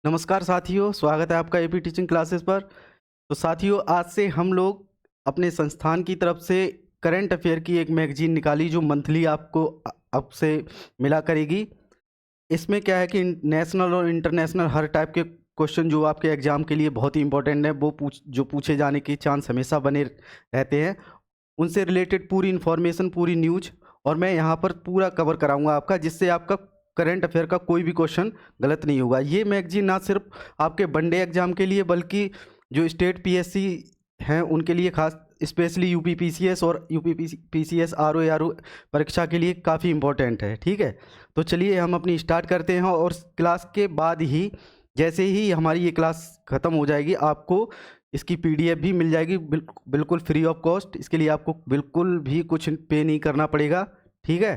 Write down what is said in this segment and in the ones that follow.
नमस्कार साथियों, स्वागत है आपका एपी टीचिंग क्लासेस पर। तो साथियों, आज से हम लोग अपने संस्थान की तरफ से करंट अफेयर की एक मैगजीन निकाली जो मंथली आपको अब से मिला करेगी। इसमें क्या है कि नेशनल और इंटरनेशनल हर टाइप के क्वेश्चन जो आपके एग्जाम के लिए बहुत ही इंपॉर्टेंट है, वो पूछे जाने के चांस हमेशा बने रहते हैं। उनसे रिलेटेड पूरी इन्फॉर्मेशन, पूरी न्यूज और मैं यहाँ पर पूरा कवर कराऊंगा आपका, जिससे आपका करंट अफेयर का कोई भी क्वेश्चन गलत नहीं होगा। ये मैगजीन ना सिर्फ आपके वनडे एग्जाम के लिए बल्कि जो स्टेट पीएससी हैं उनके लिए खास, स्पेशली यूपी पीसीएस और यूपी पीसीएस आरओ आरओ परीक्षा के लिए काफ़ी इंपॉर्टेंट है। ठीक है, तो चलिए हम अपनी स्टार्ट करते हैं। और क्लास के बाद ही, जैसे ही हमारी ये क्लास ख़त्म हो जाएगी, आपको इसकी पीडीएफ भी मिल जाएगी बिल्कुल फ्री ऑफ कॉस्ट। इसके लिए आपको बिल्कुल भी कुछ पे नहीं करना पड़ेगा। ठीक है,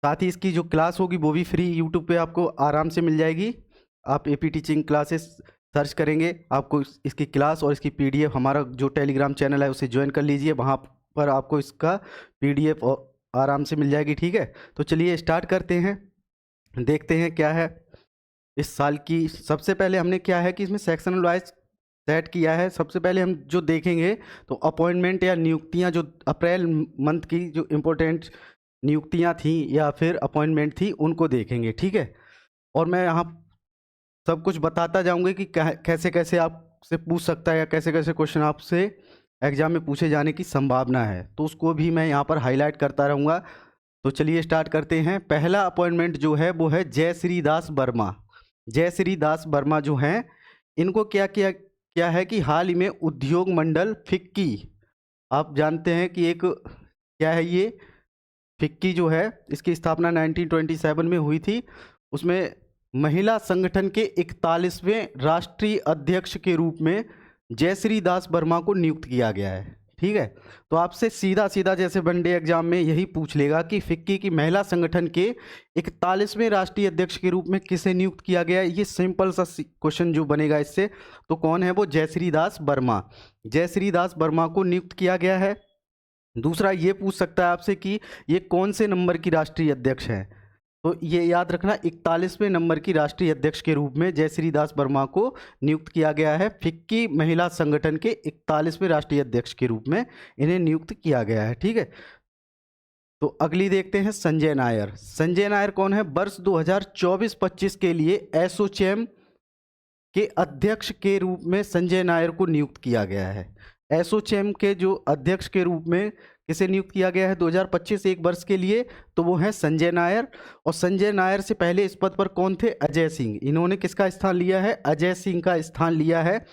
साथ ही इसकी जो क्लास होगी वो भी फ्री यूट्यूब पे आपको आराम से मिल जाएगी। आप एपी टीचिंग क्लासेस सर्च करेंगे, आपको इसकी क्लास और इसकी पीडीएफ, हमारा जो टेलीग्राम चैनल है उसे ज्वाइन कर लीजिए, वहाँ पर आपको इसका पीडीएफ आराम से मिल जाएगी। ठीक है, तो चलिए स्टार्ट करते हैं, देखते हैं क्या है इस साल की। सबसे पहले हमने क्या है कि इसमें सेक्शनल वाइज सेट किया है। सबसे पहले हम जो देखेंगे तो अपॉइंटमेंट या नियुक्तियां, जो अप्रैल मंथ की जो इम्पोर्टेंट नियुक्तियां थी या फिर अपॉइंटमेंट थी, उनको देखेंगे। ठीक है, और मैं यहाँ सब कुछ बताता जाऊंगा कि कैसे कैसे आपसे पूछ सकता है या कैसे कैसे क्वेश्चन आपसे एग्जाम में पूछे जाने की संभावना है, तो उसको भी मैं यहाँ पर हाईलाइट करता रहूँगा। तो चलिए स्टार्ट करते हैं। पहला अपॉइंटमेंट जो है वो है जयश्री दास वर्मा। जयश्री दास वर्मा जो हैं, इनको क्या है कि हाल ही में उद्योग मंडल फिक्की, आप जानते हैं कि एक क्या है ये फिक्की जो है, इसकी स्थापना 1927 में हुई थी। उसमें महिला संगठन के 41वें राष्ट्रीय अध्यक्ष के रूप में जयश्री दास वर्मा को नियुक्त किया गया है। ठीक है, तो आपसे सीधा सीधा जैसे वनडे एग्जाम में यही पूछ लेगा कि फिक्की की महिला संगठन के 41वें राष्ट्रीय अध्यक्ष के रूप में किसे नियुक्त किया गया है, ये सिंपल सा क्वेश्चन जो बनेगा इससे, तो कौन है वो? जयश्री दास वर्मा। जयश्री दास वर्मा को नियुक्त किया गया है। दूसरा ये पूछ सकता है आपसे कि ये कौन से नंबर की राष्ट्रीय अध्यक्ष हैं, तो ये याद रखना, 41वें नंबर की राष्ट्रीय अध्यक्ष के रूप में जयश्री दास वर्मा को नियुक्त किया गया है। फिक्की महिला संगठन के 41वें राष्ट्रीय अध्यक्ष के रूप में इन्हें नियुक्त किया गया है। ठीक है, तो अगली देखते हैं संजय नायर। संजय नायर कौन है? वर्ष 2024-25 के लिए एसोचैम के अध्यक्ष के रूप में संजय नायर को नियुक्त किया गया है। एसोचैम के जो अध्यक्ष के रूप में किसे नियुक्त किया गया है 2025 एक वर्ष के लिए, तो वो है संजय नायर। और संजय नायर से पहले इस पद पर कौन थे? अजय सिंह। इन्होंने किसका स्थान लिया है? अजय सिंह का स्थान लिया है।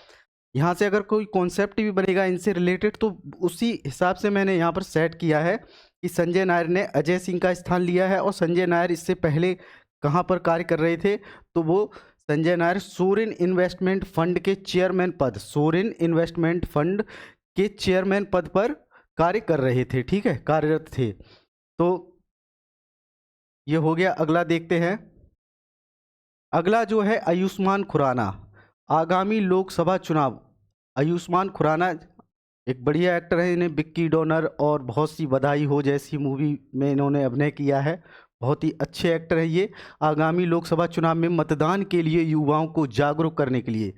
यहाँ से अगर कोई कॉन्सेप्ट भी बनेगा इनसे रिलेटेड, तो उसी हिसाब से मैंने यहाँ पर सेट किया है कि संजय नायर ने अजय सिंह का स्थान लिया है। और संजय नायर इससे पहले कहाँ पर कार्य कर रहे थे? तो वो संजय नायर सोरेन इन्वेस्टमेंट फंड के चेयरमैन पद, सोरेन इन्वेस्टमेंट फंड के चेयरमैन पद पर कार्य कर रहे थे। ठीक है, कार्यरत थे। तो ये हो गया। अगला देखते हैं। अगला जो है आयुष्मान खुराना। आगामी लोकसभा चुनाव, आयुष्मान खुराना एक बढ़िया एक्टर है, इन्हें विक्की डोनर और बहुत सी बधाई हो जैसी मूवी में इन्होंने अभिनय किया है। बहुत ही अच्छे एक्टर है ये। आगामी लोकसभा चुनाव में मतदान के लिए युवाओं को जागरूक करने के लिए,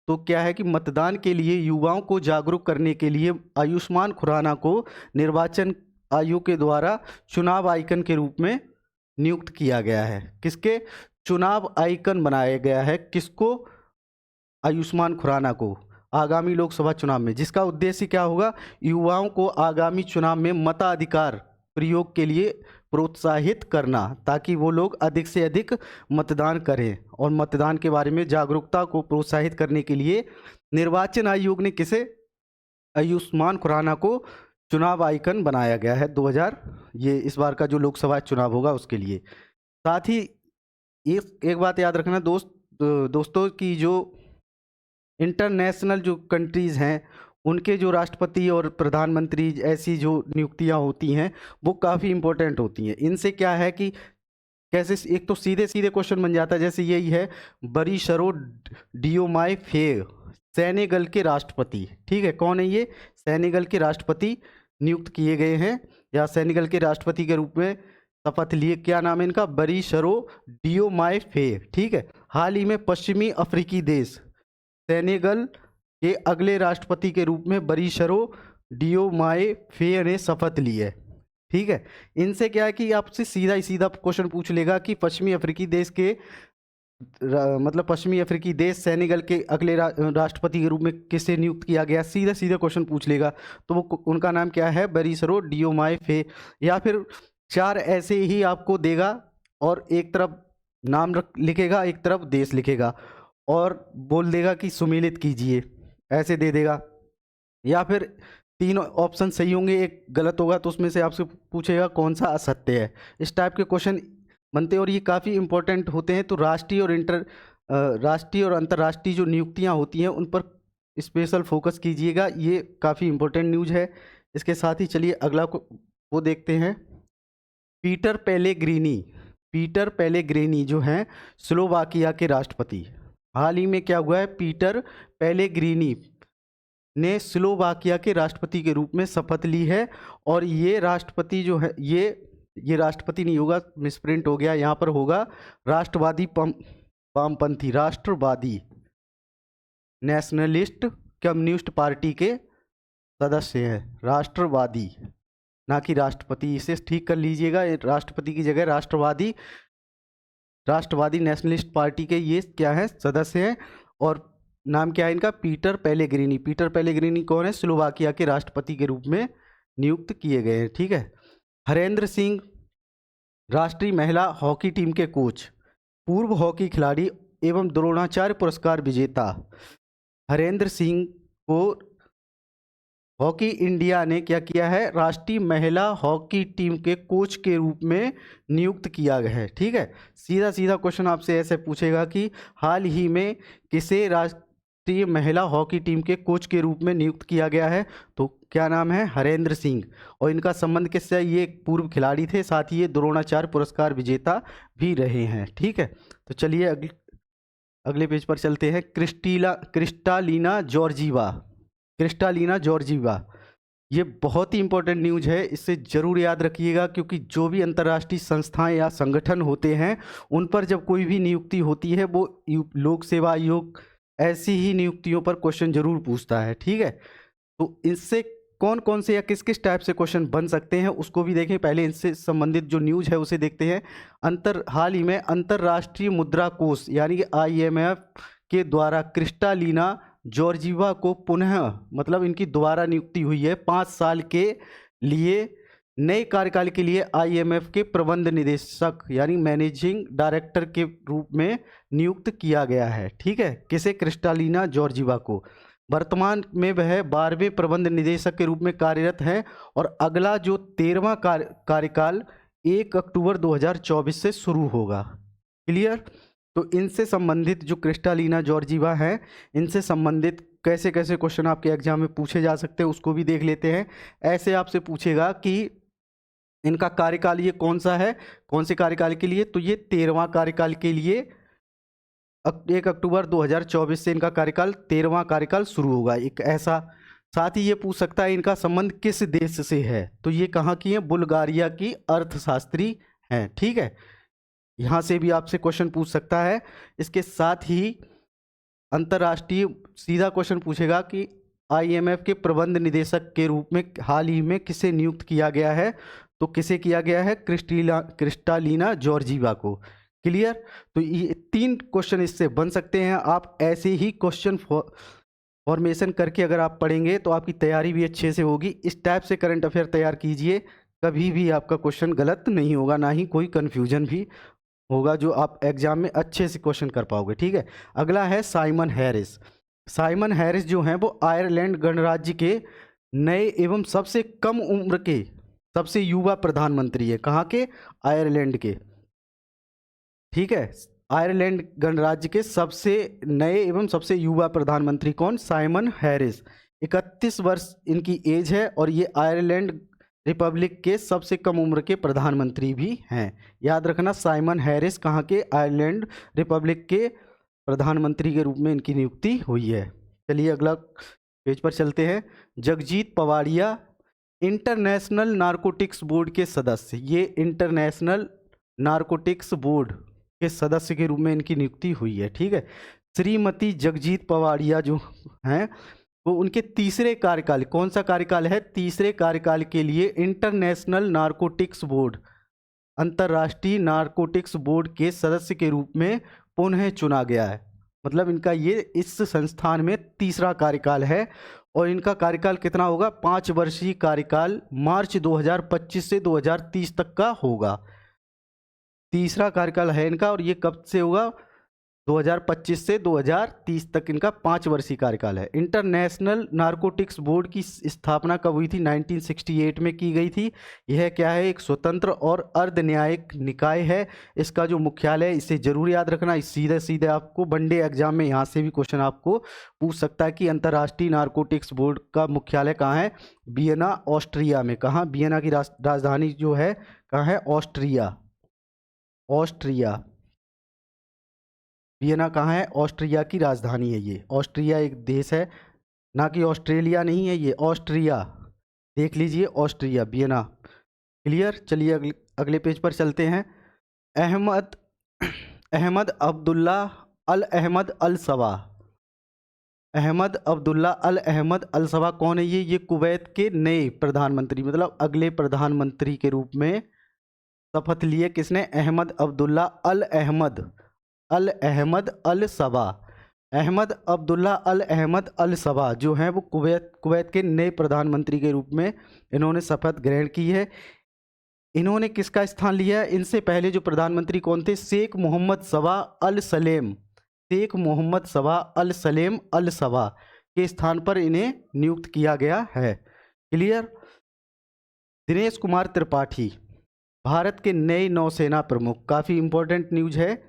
तो क्या है कि मतदान के लिए युवाओं को जागरूक करने के लिए आयुष्मान खुराना को निर्वाचन आयोग के द्वारा चुनाव आइकन के रूप में नियुक्त किया गया है। किसके? चुनाव आइकन बनाया गया है। किसको? आयुष्मान खुराना को आगामी लोकसभा चुनाव में, जिसका उद्देश्य क्या होगा? युवाओं को आगामी चुनाव में मताधिकार प्रयोग के लिए प्रोत्साहित करना, ताकि वो लोग अधिक से अधिक मतदान करें। और मतदान के बारे में जागरूकता को प्रोत्साहित करने के लिए निर्वाचन आयोग ने किसे? आयुष्मान खुराना को चुनाव आइकन बनाया गया है 2000, ये इस बार का जो लोकसभा चुनाव होगा उसके लिए। साथ ही एक बात याद रखना दोस्तों की जो इंटरनेशनल जो कंट्रीज़ हैं उनके जो राष्ट्रपति और प्रधानमंत्री ऐसी जो नियुक्तियां होती हैं वो काफ़ी इंपॉर्टेंट होती हैं। इनसे क्या है कि कैसे, एक तो सीधे सीधे क्वेश्चन बन जाता है, जैसे यही है बरीशरो डियोमाय फेय, सेनेगल के राष्ट्रपति। ठीक है, कौन है ये? सेनेगल के राष्ट्रपति नियुक्त किए गए हैं, या सेनेगल के राष्ट्रपति के रूप में शपथ लिए। क्या नाम है इनका? बरीशरो डियोमाय फेय। ठीक है, हाल ही में पश्चिमी अफ्रीकी देश सेनेगल के अगले राष्ट्रपति के रूप में बरीशरो डियोमाए फेय ने शपथ ली है। ठीक है, इनसे क्या है कि आपसे सीधा ही सीधा क्वेश्चन पूछ लेगा कि पश्चिमी अफ्रीकी देश के मतलब पश्चिमी अफ्रीकी देश सेनेगल के अगले राष्ट्रपति के रूप में किसे नियुक्त किया गया, सीधा सीधा क्वेश्चन पूछ लेगा। तो वो उनका नाम क्या है, बरीशरो डियोमाए फे। या फिर 4 ऐसे ही आपको देगा और एक तरफ नाम लिखेगा, एक तरफ देश लिखेगा और बोल देगा कि सुमेलित कीजिए, ऐसे दे देगा। या फिर 3 ऑप्शन सही होंगे, एक गलत होगा, तो उसमें से आपसे पूछेगा कौन सा असत्य है। इस टाइप के क्वेश्चन बनते हैं और ये काफ़ी इंपॉर्टेंट होते हैं। तो राष्ट्रीय और अंतर्राष्ट्रीय जो नियुक्तियां होती हैं उन पर स्पेशल फोकस कीजिएगा, ये काफ़ी इंपॉर्टेंट न्यूज़ है। इसके साथ ही चलिए अगला वो देखते हैं। पीटर पेलेग्रिनी जो हैं स्लोवाकिया के राष्ट्रपति। हाल ही में क्या हुआ है, पीटर पेलेग्रिनी ने स्लोवाकिया के राष्ट्रपति के रूप में शपथ ली है। और ये राष्ट्रपति जो है, ये राष्ट्रपति नहीं होगा, मिसप्रिंट हो गया, यहाँ पर होगा राष्ट्रवादी वामपंथी, राष्ट्रवादी नेशनलिस्ट कम्युनिस्ट पार्टी के सदस्य हैं। राष्ट्रवादी, ना कि राष्ट्रपति, इसे ठीक कर लीजिएगा, राष्ट्रपति की जगह राष्ट्रवादी नेशनलिस्ट पार्टी के ये क्या है, सदस्य हैं। और नाम क्या है इनका, पीटर पेलेग्रिनी कौन है, स्लोवाकिया के राष्ट्रपति के रूप में नियुक्त किए गए हैं। ठीक है। हरेंद्र सिंह राष्ट्रीय महिला हॉकी टीम के कोच, पूर्व हॉकी खिलाड़ी एवं द्रोणाचार्य पुरस्कार विजेता हरेंद्र सिंह को हॉकी इंडिया ने क्या किया है, राष्ट्रीय महिला हॉकी टीम के कोच के रूप में नियुक्त किया गया है। ठीक है, सीधा सीधा क्वेश्चन आपसे ऐसे पूछेगा कि हाल ही में किसे राष्ट्रीय महिला हॉकी टीम के कोच के रूप में नियुक्त किया गया है, तो क्या नाम है, हरेंद्र सिंह। और इनका संबंध किससे, ये एक पूर्व खिलाड़ी थे, साथ ही ये द्रोणाचार्य पुरस्कार विजेता भी रहे हैं। ठीक है, तो चलिए अगले पेज पर चलते हैं। क्रिस्टालिना जॉर्जीवा, ये बहुत ही इंपॉर्टेंट न्यूज़ है, इसे ज़रूर याद रखिएगा, क्योंकि जो भी अंतर्राष्ट्रीय संस्थाएं या संगठन होते हैं उन पर जब कोई भी नियुक्ति होती है, वो लोक सेवा आयोग ऐसी ही नियुक्तियों पर क्वेश्चन जरूर पूछता है। ठीक है, तो इससे कौन कौन से या किस किस टाइप से क्वेश्चन बन सकते हैं उसको भी देखें। पहले इनसे संबंधित जो न्यूज़ है उसे देखते हैं। हाल ही में अंतर्राष्ट्रीय मुद्रा कोष यानी कि IMF के द्वारा क्रिस्टालिना जॉर्जीवा को पुनः, मतलब इनकी दोबारा नियुक्ति हुई है 5 साल के लिए, नए कार्यकाल के लिए IMF के प्रबंध निदेशक यानी मैनेजिंग डायरेक्टर के रूप में नियुक्त किया गया है। ठीक है, किसे, क्रिस्टालिना जॉर्जीवा को। वर्तमान में वह 12वें प्रबंध निदेशक के रूप में कार्यरत हैं और अगला जो 13वां कार्यकाल 1 अक्टूबर 2024 से शुरू होगा। क्लियर। तो इनसे संबंधित जो क्रिस्टालिना जॉर्जीवा है, इनसे संबंधित कैसे कैसे क्वेश्चन आपके एग्जाम में पूछे जा सकते हैं उसको भी देख लेते हैं। ऐसे आपसे पूछेगा कि इनका कार्यकाल ये कौन सा है, कौन से कार्यकाल के लिए, तो ये 13वां कार्यकाल के लिए 1 अक्टूबर 2024 से इनका कार्यकाल 13वां कार्यकाल शुरू होगा, एक ऐसा। साथ ही ये पूछ सकता है इनका संबंध किस देश से है, तो ये कहाँ की है, बुल्गारिया की अर्थशास्त्री हैं। ठीक है, यहाँ से भी आपसे क्वेश्चन पूछ सकता है। इसके साथ ही अंतर्राष्ट्रीय सीधा क्वेश्चन पूछेगा कि IMF के प्रबंध निदेशक के रूप में हाल ही में किसे नियुक्त किया गया है, तो किसे किया गया है, क्रिस्टालिना जॉर्जीवा को। क्लियर। तो ये 3 क्वेश्चन इससे बन सकते हैं। आप ऐसे ही क्वेश्चन फॉर्मेशन करके अगर आप पढ़ेंगे तो आपकी तैयारी भी अच्छे से होगी। इस टाइप से करंट अफेयर तैयार कीजिए, कभी भी आपका क्वेश्चन गलत नहीं होगा, ना ही कोई कन्फ्यूजन भी होगा, जो आप एग्जाम में अच्छे से क्वेश्चन कर पाओगे। ठीक है, अगला है साइमन हैरिस जो हैं वो आयरलैंड गणराज्य के नए एवं सबसे कम उम्र के सबसे युवा प्रधानमंत्री है। कहाँ के, आयरलैंड के। ठीक है, आयरलैंड गणराज्य के सबसे नए एवं सबसे युवा प्रधानमंत्री कौन, साइमन हैरिस। 31 वर्ष इनकी एज है और ये आयरलैंड रिपब्लिक के सबसे कम उम्र के प्रधानमंत्री भी हैं। याद रखना, साइमन हैरिस कहाँ के, आयरलैंड रिपब्लिक के प्रधानमंत्री के रूप में इनकी नियुक्ति हुई है। चलिए अगला पेज पर चलते हैं। Jagjit Pawaria international narcotics board के सदस्य, ये इंटरनेशनल नारकोटिक्स बोर्ड के सदस्य के रूप में इनकी नियुक्ति हुई है। ठीक है, श्रीमती जगजीत पवाड़िया जो हैं वो उनके तीसरे कार्यकाल, कौन सा कार्यकाल है, तीसरे कार्यकाल के लिए इंटरनेशनल नारकोटिक्स बोर्ड, अंतर्राष्ट्रीय नारकोटिक्स बोर्ड के सदस्य के रूप में पुनः चुना गया है। मतलब इनका ये इस संस्थान में तीसरा कार्यकाल है और इनका कार्यकाल कितना होगा, 5 वर्षीय कार्यकाल मार्च 2025 से 2030 तक का होगा। तीसरा कार्यकाल है इनका और ये कब से होगा, 2025 से 2030 तक इनका 5 वर्षीय कार्यकाल है। इंटरनेशनल नारकोटिक्स बोर्ड की स्थापना कब हुई थी, 1968 में की गई थी। यह क्या है, एक स्वतंत्र और अर्ध न्यायिक निकाय है। इसका जो मुख्यालय है, इसे जरूर याद रखना, इस सीधे सीधे आपको वनडे एग्जाम में यहाँ से भी क्वेश्चन आपको पूछ सकता है कि अंतर्राष्ट्रीय नारकोटिक्स बोर्ड का मुख्यालय कहाँ है, वियना ऑस्ट्रिया में। कहाँ, वियना की राजधानी जो है कहाँ है, ऑस्ट्रिया, ऑस्ट्रिया, वियना कहाँ है, ऑस्ट्रिया की राजधानी है ये। ऑस्ट्रिया एक देश है, ना कि ऑस्ट्रेलिया नहीं है, ये ऑस्ट्रिया, देख लीजिए ऑस्ट्रिया, वियना। क्लियर, चलिए अगले पेज पर चलते हैं। अहमद अहमद अब्दुल्ला अल अहमद अल सबा, अहमद अब्दुल्ला अल अहमद अल सबा कौन है ये कुवैत के नए प्रधानमंत्री, मतलब अगले प्रधानमंत्री के रूप में शपथ लिए। किसने, अहमद अब्दुल्ला अल अहमद अल सबा। अहमद अब्दुल्ला अल अहमद अल सबा जो हैं वो कुवैत के नए प्रधानमंत्री के रूप में इन्होंने शपथ ग्रहण की है। इन्होंने किसका स्थान लिया है, इनसे पहले जो प्रधानमंत्री कौन थे, शेख मोहम्मद सबा अल सलेम, शेख मोहम्मद सबा अल सलेम अल सबा के स्थान पर इन्हें नियुक्त किया गया है। क्लियर। दिनेश कुमार त्रिपाठी भारत के नए नौसेना प्रमुख, काफ़ी इंपॉर्टेंट न्यूज है,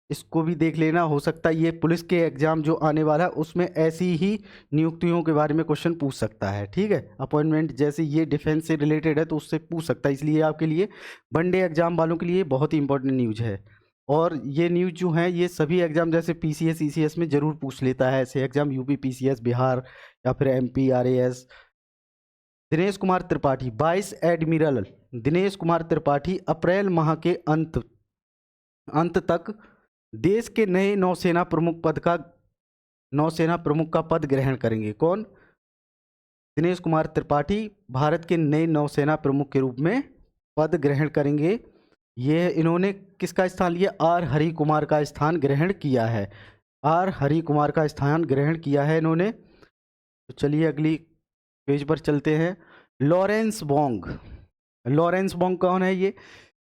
इसको भी देख लेना। हो सकता है ये पुलिस के एग्जाम जो आने वाला है उसमें ऐसी ही नियुक्तियों के बारे में क्वेश्चन पूछ सकता है। ठीक है, अपॉइंटमेंट जैसे ये डिफेंस से रिलेटेड है तो उससे पूछ सकता है, इसलिए आपके लिए वनडे एग्जाम वालों के लिए बहुत ही इंपॉर्टेंट न्यूज है। और ये न्यूज जो है ये सभी एग्जाम जैसे PCS ECS में ज़रूर पूछ लेता है, ऐसे एग्जाम UP PCS बिहार या फिर MP RAS। Dinesh Kumar Tripathi, vice admiral Dinesh Kumar Tripathi अप्रैल माह के अंत तक देश के नए नौसेना प्रमुख का पद ग्रहण करेंगे। कौन, दिनेश कुमार त्रिपाठी भारत के नए नौसेना प्रमुख के रूप में पद ग्रहण करेंगे। ये इन्होंने किसका स्थान लिया, R हरि कुमार का स्थान ग्रहण किया है, R हरि कुमार का स्थान ग्रहण किया है इन्होंने। तो चलिए अगली पेज पर चलते हैं। लॉरेंस बोंग कौन है, ये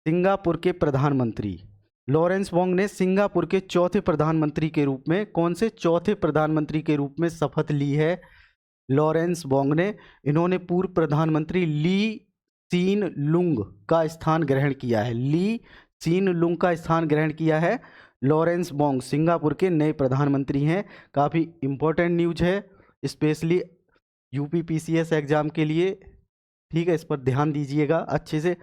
सिंगापुर के प्रधानमंत्री। लॉरेंस बोंग ने सिंगापुर के चौथे प्रधानमंत्री के रूप में, कौन से चौथे प्रधानमंत्री के रूप में शपथ ली है लॉरेंस बोंग ने। इन्होंने पूर्व प्रधानमंत्री ली सीन लुंग का स्थान ग्रहण किया है, ली सीन लुंग का स्थान ग्रहण किया है। लॉरेंस बोंग सिंगापुर के नए प्रधानमंत्री हैं। काफ़ी इंपॉर्टेंट न्यूज है, स्पेशली UP PCS एग्जाम के लिए। ठीक है, इस पर ध्यान दीजिएगा अच्छे से।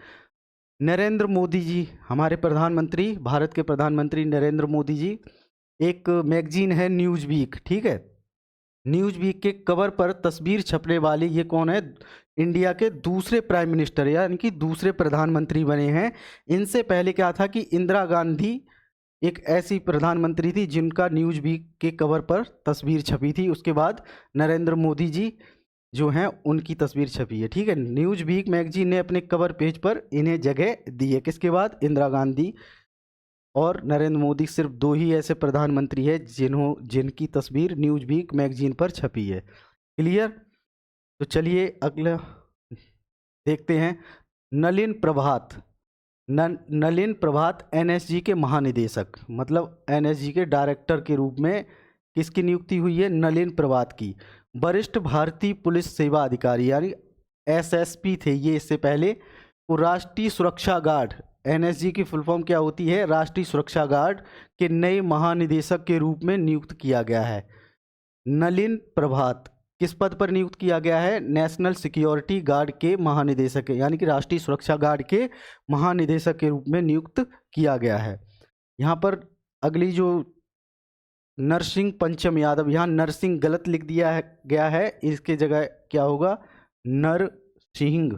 नरेंद्र मोदी जी, हमारे प्रधानमंत्री, भारत के प्रधानमंत्री नरेंद्र मोदी जी, एक मैगजीन है न्यूज़ वीक। ठीक है, न्यूज़ वीक के कवर पर तस्वीर छपने वाले ये कौन है, इंडिया के दूसरे प्राइम मिनिस्टर यानी कि दूसरे प्रधानमंत्री बने हैं। इनसे पहले क्या था कि इंदिरा गांधी एक ऐसी प्रधानमंत्री थी जिनका न्यूज़ वीक के कवर पर तस्वीर छपी थी। उसके बाद नरेंद्र मोदी जी जो हैं उनकी तस्वीर छपी है। ठीक है, न्यूज़ वीक मैगजीन ने अपने कवर पेज पर इन्हें जगह दी है। किसके बाद, इंदिरा गांधी और नरेंद्र मोदी, सिर्फ 2 ही ऐसे प्रधानमंत्री हैं जिनकी तस्वीर न्यूज़ वीक मैगजीन पर छपी है। क्लियर। तो चलिए अगला देखते हैं। नलिन प्रभात NSG के महानिदेशक, मतलब NSG के डायरेक्टर के रूप में किसकी नियुक्ति हुई है, नलिन प्रभात की। वरिष्ठ भारतीय पुलिस सेवा अधिकारी यानी SSP थे ये इससे पहले। वो राष्ट्रीय सुरक्षा गार्ड, NSG की फुल फॉर्म क्या होती है, राष्ट्रीय सुरक्षा गार्ड के नए महानिदेशक के रूप में नियुक्त किया गया है। नलिन प्रभात किस पद पर नियुक्त किया गया है, नेशनल सिक्योरिटी गार्ड के महानिदेशक यानी कि राष्ट्रीय सुरक्षा गार्ड के महानिदेशक के रूप में नियुक्त किया गया है। यहाँ पर अगली जो नरसिंह पंचम यादव, यहाँ नरसिंह गलत लिख दिया गया है, इसके जगह क्या होगा, नरसिंह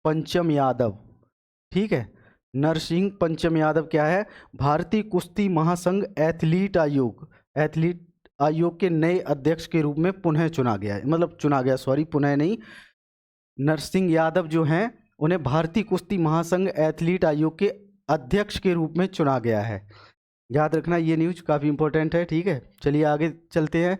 पंचम यादव। ठीक है, नरसिंह पंचम यादव क्या है? भारतीय कुश्ती महासंघ एथलीट आयोग के नए अध्यक्ष के रूप में पुनः चुना गया है, मतलब चुना गया, सॉरी, पुनः नहीं। नरसिंह यादव जो हैं उन्हें भारतीय कुश्ती महासंघ एथलीट आयोग के अध्यक्ष के रूप में चुना गया है। याद रखना, ये न्यूज काफ़ी इंपॉर्टेंट है, ठीक है। चलिए आगे चलते हैं।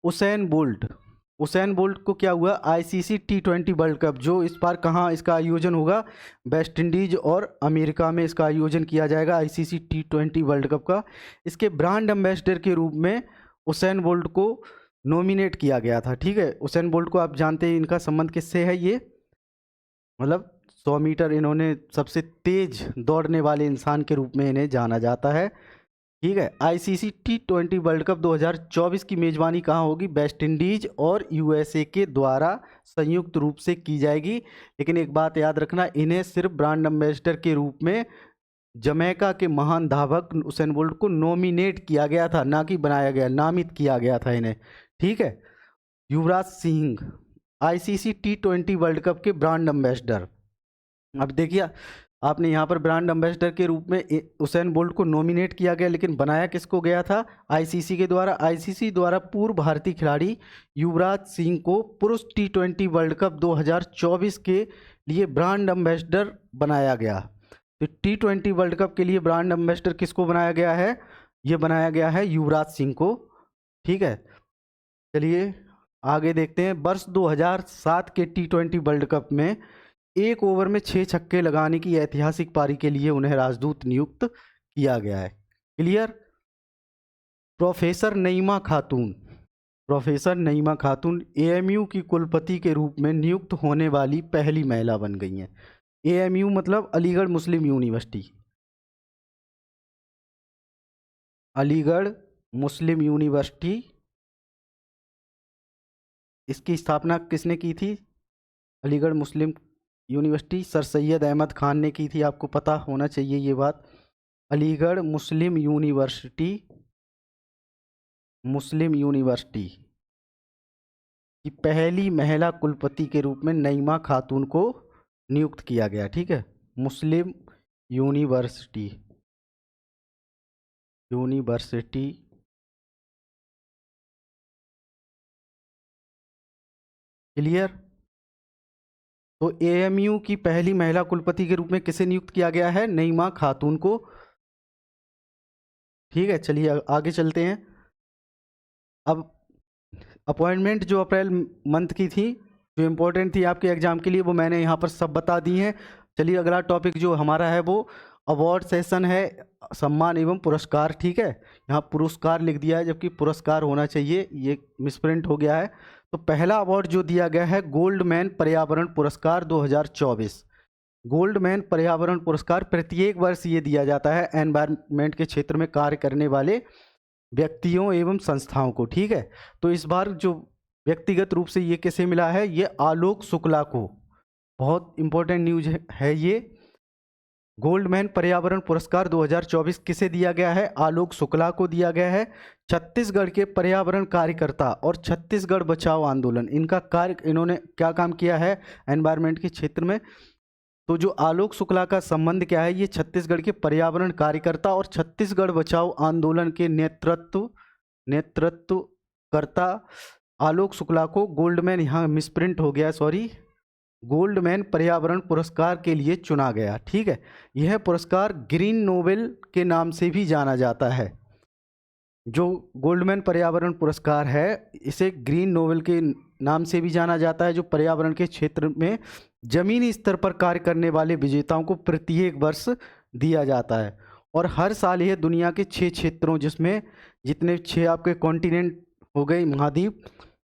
उसेन बोल्ट को क्या हुआ? आईसीसी T20 वर्ल्ड कप, जो इस बार कहाँ इसका आयोजन होगा? वेस्ट इंडीज और अमेरिका में इसका आयोजन किया जाएगा, आईसीसी T20 वर्ल्ड कप का। इसके ब्रांड एम्बेसडर के रूप में उसेन बोल्ट को नॉमिनेट किया गया था, ठीक है। उसेन बोल्ट को आप जानते हैं, इनका संबंध किससे है? ये मतलब 100 मीटर इन्होंने सबसे तेज दौड़ने वाले इंसान के रूप में इन्हें जाना जाता है, ठीक है। आईसीसी T20 वर्ल्ड कप 2024 की मेजबानी कहाँ होगी? वेस्ट इंडीज और यूएसए के द्वारा संयुक्त रूप से की जाएगी। लेकिन एक बात याद रखना, इन्हें सिर्फ ब्रांड एम्बेसडर के रूप में जमैका के महान धावक उसेन बोल्ट को नॉमिनेट किया गया था, ना कि बनाया गया, नामित किया गया था इन्हें, ठीक है। Yuvraj Singh ICC T20 world cup के ब्रांड एम्बेसडर। अब देखिए, आपने यहाँ पर ब्रांड एम्बेसडर के रूप में उसेन बोल्ट को नॉमिनेट किया गया, लेकिन बनाया किसको गया था? आईसीसी के द्वारा। आईसीसी द्वारा पूर्व भारतीय खिलाड़ी युवराज सिंह को पुरुष T20 वर्ल्ड कप 2024 के लिए ब्रांड एम्बेसडर बनाया गया। तो T20 वर्ल्ड कप के लिए ब्रांड एम्बेसडर किसको बनाया गया है? ये बनाया गया है युवराज सिंह को, ठीक है। चलिए आगे देखते हैं। वर्ष 2007 के T20 वर्ल्ड कप में 1 ओवर में 6 छक्के लगाने की ऐतिहासिक पारी के लिए उन्हें राजदूत नियुक्त किया गया है। क्लियर? प्रोफेसर नईमा खातून एएमयू की कुलपति के रूप में नियुक्त होने वाली पहली महिला बन गई हैं। एएमयू मतलब अलीगढ़ मुस्लिम यूनिवर्सिटी। अलीगढ़ मुस्लिम यूनिवर्सिटी, इसकी स्थापना किसने की थी? अलीगढ़ मुस्लिम यूनिवर्सिटी सर सैयद अहमद खान ने की थी, आपको पता होना चाहिए ये बात। अलीगढ़ मुस्लिम यूनिवर्सिटी की पहली महिला कुलपति के रूप में नईमा खातून को नियुक्त किया गया, ठीक है। मुस्लिम यूनिवर्सिटी क्लियर? तो एएमयू की पहली महिला कुलपति के रूप में किसे नियुक्त किया गया है? नईमा खातून को, ठीक है। चलिए आगे चलते हैं। अब अपॉइंटमेंट जो अप्रैल मंथ की थी, जो इम्पोर्टेंट थी आपके एग्जाम के लिए, वो मैंने यहाँ पर सब बता दी हैं। चलिए अगला टॉपिक जो हमारा है वो अवार्ड सेशन है, सम्मान एवं पुरस्कार, ठीक है। यहाँ पुरस्कार लिख दिया है जबकि पुरस्कार होना चाहिए, ये मिसप्रिंट हो गया है। तो पहला अवार्ड जो दिया गया है गोल्डमैन पर्यावरण पुरस्कार 2024। गोल्डमैन पर्यावरण पुरस्कार प्रत्येक वर्ष ये दिया जाता है एनवायरनमेंट के क्षेत्र में कार्य करने वाले व्यक्तियों एवं संस्थाओं को, ठीक है। तो इस बार जो व्यक्तिगत रूप से ये किसे मिला है? ये आलोक शुक्ला को। बहुत इंपॉर्टेंट न्यूज है ये। गोल्डमैन पर्यावरण पुरस्कार 2024 किसे दिया गया है? आलोक शुक्ला को दिया गया है। छत्तीसगढ़ के पर्यावरण कार्यकर्ता और छत्तीसगढ़ बचाओ आंदोलन, इनका कार्य, इन्होंने क्या काम किया है एनवायरनमेंट के क्षेत्र में। तो जो आलोक शुक्ला का संबंध क्या है? ये छत्तीसगढ़ के पर्यावरण कार्यकर्ता और छत्तीसगढ़ बचाओ आंदोलन के नेतृत्वकर्ता आलोक शुक्ला को गोल्डमैन, यहाँ मिसप्रिंट हो गया, सॉरी, गोल्डमैन पर्यावरण पुरस्कार के लिए चुना गया, ठीक है। यह पुरस्कार ग्रीन नोबेल के नाम से भी जाना जाता है। जो गोल्डमैन पर्यावरण पुरस्कार है, इसे ग्रीन नोबेल के नाम से भी जाना जाता है, जो पर्यावरण के क्षेत्र में जमीनी स्तर पर कार्य करने वाले विजेताओं को प्रत्येक वर्ष दिया जाता है। और हर साल यह दुनिया के 6 क्षेत्रों, जिसमें जितने 6 आपके कॉन्टिनेंट हो गए, महाद्वीप,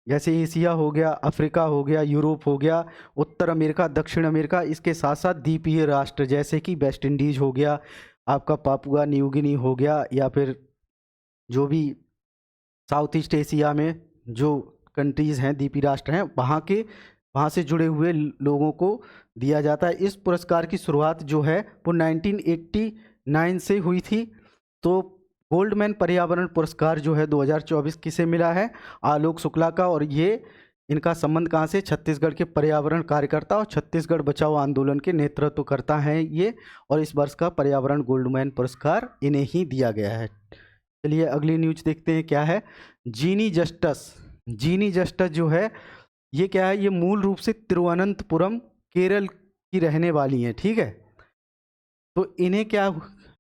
जैसे एशिया हो गया, अफ्रीका हो गया, यूरोप हो गया, उत्तर अमेरिका, दक्षिण अमेरिका, इसके साथ साथ द्वीपीय राष्ट्र जैसे कि वेस्ट इंडीज हो गया, आपका पापुआ न्यू गिनी हो गया, या फिर जो भी साउथ ईस्ट एशिया में जो कंट्रीज़ हैं, द्वीपीय राष्ट्र हैं, वहाँ से जुड़े हुए लोगों को दिया जाता है। इस पुरस्कार की शुरुआत जो है वो 1989 से हुई थी। तो गोल्डमैन पर्यावरण पुरस्कार जो है 2024 किसे मिला है? आलोक शुक्ला का। और ये इनका संबंध कहाँ से? छत्तीसगढ़ के पर्यावरण कार्यकर्ता और छत्तीसगढ़ बचाओ आंदोलन के नेतृत्व करता है ये, और इस वर्ष का पर्यावरण गोल्डमैन पुरस्कार इन्हें ही दिया गया है। चलिए अगली न्यूज देखते हैं क्या है। जीनी जस्टिस, जीनी जस्टिस जो है ये क्या है? ये मूल रूप से तिरुवनंतपुरम केरल की रहने वाली हैं, ठीक है। तो इन्हें क्या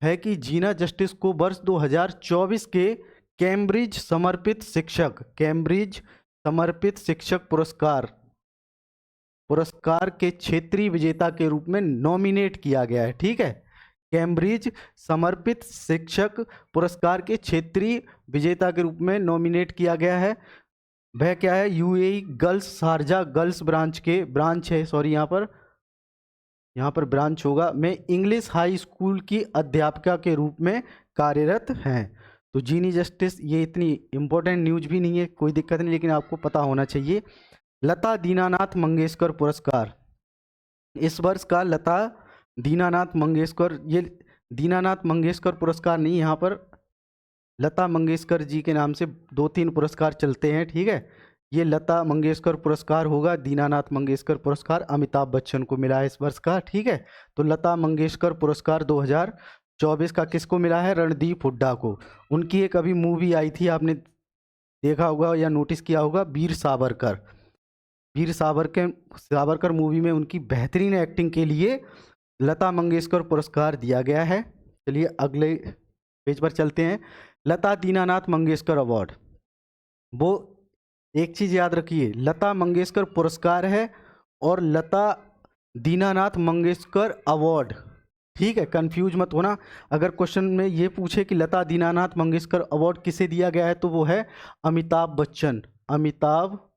है कि जीना जस्टिस को वर्ष 2024 के कैम्ब्रिज समर्पित शिक्षक पुरस्कार के क्षेत्रीय विजेता के रूप में नॉमिनेट किया गया है, ठीक है। कैम्ब्रिज समर्पित शिक्षक पुरस्कार के क्षेत्रीय विजेता के रूप में नॉमिनेट किया गया है। वह क्या है? UAE girls Sharjah girls branch है, सॉरी यहाँ पर ब्रांच होगा, में इंग्लिश हाई स्कूल की अध्यापिका के रूप में कार्यरत हैं। तो जीनी जस्टिस, ये इतनी इम्पोर्टेंट न्यूज भी नहीं है, कोई दिक्कत नहीं, लेकिन आपको पता होना चाहिए। लता दीनानाथ मंगेशकर पुरस्कार, इस वर्ष का लता दीनानाथ मंगेशकर, ये दीनानाथ मंगेशकर पुरस्कार नहीं, यहाँ पर लता मंगेशकर जी के नाम से 2-3 पुरस्कार चलते हैं, ठीक है। ये लता मंगेशकर पुरस्कार होगा। दीनानाथ मंगेशकर पुरस्कार अमिताभ बच्चन को मिला है इस वर्ष का, ठीक है। तो लता मंगेशकर पुरस्कार 2024 का किसको मिला है? रणदीप हुड्डा को। उनकी एक अभी मूवी आई थी, आपने देखा होगा या नोटिस किया होगा, वीर सावरकर मूवी में उनकी बेहतरीन एक्टिंग के लिए लता मंगेशकर पुरस्कार दिया गया है। चलिए अगले पेज पर चलते हैं। लता दीनानाथ मंगेशकर अवार्ड, वो एक चीज़ याद रखिए, लता मंगेशकर पुरस्कार है और लता दीनानाथ मंगेशकर अवार्ड, ठीक है, कंफ्यूज मत होना। अगर क्वेश्चन में ये पूछे कि लता दीनानाथ मंगेशकर अवार्ड किसे दिया गया है, तो वो है अमिताभ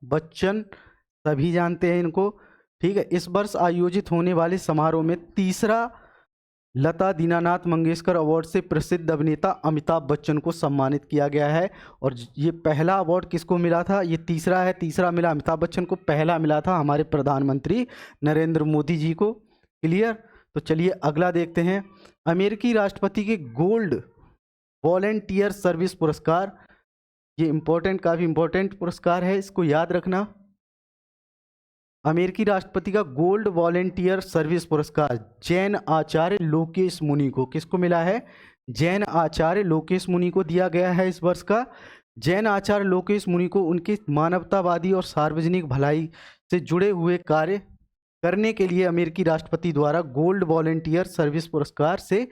बच्चन, सभी जानते हैं इनको, ठीक है। इस वर्ष आयोजित होने वाले समारोह में तीसरा लता दीनानाथ मंगेशकर अवार्ड से प्रसिद्ध अभिनेता अमिताभ बच्चन को सम्मानित किया गया है। और ये पहला अवार्ड किसको मिला था? ये तीसरा है, तीसरा मिला अमिताभ बच्चन को, पहला मिला था हमारे प्रधानमंत्री नरेंद्र मोदी जी को। क्लियर? तो चलिए अगला देखते हैं। अमेरिकी राष्ट्रपति के गोल्ड वॉलेंटियर सर्विस पुरस्कार, ये काफ़ी इंपॉर्टेंट पुरस्कार है, इसको याद रखना। अमेरिकी राष्ट्रपति का गोल्ड वॉलेंटियर सर्विस पुरस्कार जैन आचार्य लोकेश मुनि को, किसको मिला है? जैन आचार्य लोकेश मुनि को दिया गया है इस वर्ष का। जैन आचार्य लोकेश मुनि को उनके मानवतावादी और सार्वजनिक भलाई से जुड़े हुए कार्य करने के लिए अमेरिकी राष्ट्रपति द्वारा गोल्ड वॉलेंटियर सर्विस पुरस्कार से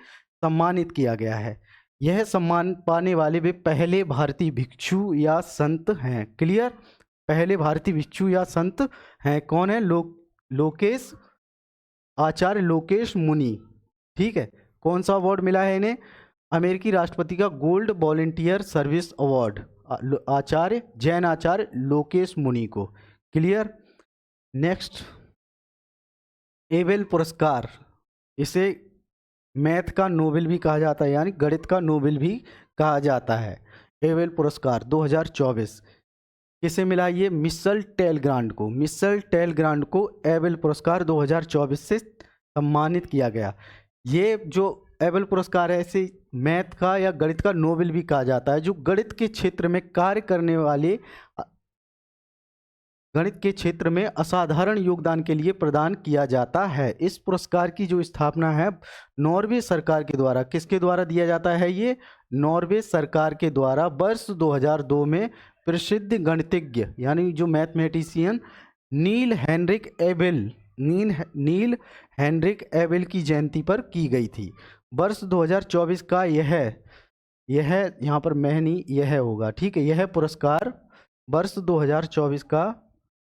सम्मानित किया गया है। यह सम्मान पाने वाले वे पहले भारतीय भिक्षु या संत हैं। क्लियर? पहले भारतीय भिक्षु या संत हैं। कौन है? आचार्य लोकेश मुनि, ठीक है। कौन सा अवार्ड मिला है इन्हें? अमेरिकी राष्ट्रपति का gold volunteer service award Jain Acharya Lokesh Muni को। क्लियर? नेक्स्ट, एबेल पुरस्कार, इसे मैथ का नोबेल भी कहा जाता है, यानी गणित का नोबेल भी कहा जाता है। एबेल पुरस्कार 2024 किसे मिला? ये मिशेल टेलग्रांड को एबेल पुरस्कार 2024 से सम्मानित किया गया। ये जो एबेल पुरस्कार है, इसे मैथ का या गणित का नोबेल भी कहा जाता है। जो गणित के क्षेत्र में कार्य करने वाले, गणित के क्षेत्र में असाधारण योगदान के लिए प्रदान किया जाता है। इस पुरस्कार की जो स्थापना है नॉर्वे सरकार के द्वारा, किसके द्वारा दिया जाता है? ये नॉर्वे सरकार के द्वारा वर्ष 2002 में प्रसिद्ध गणितज्ञ यानी जो मैथमेटिशियन नील हेनरिक एबेल की जयंती पर की गई थी। वर्ष 2024 का यह यहाँ पर मैं नहीं, यह होगा, ठीक है। यह पुरस्कार वर्ष 2024 का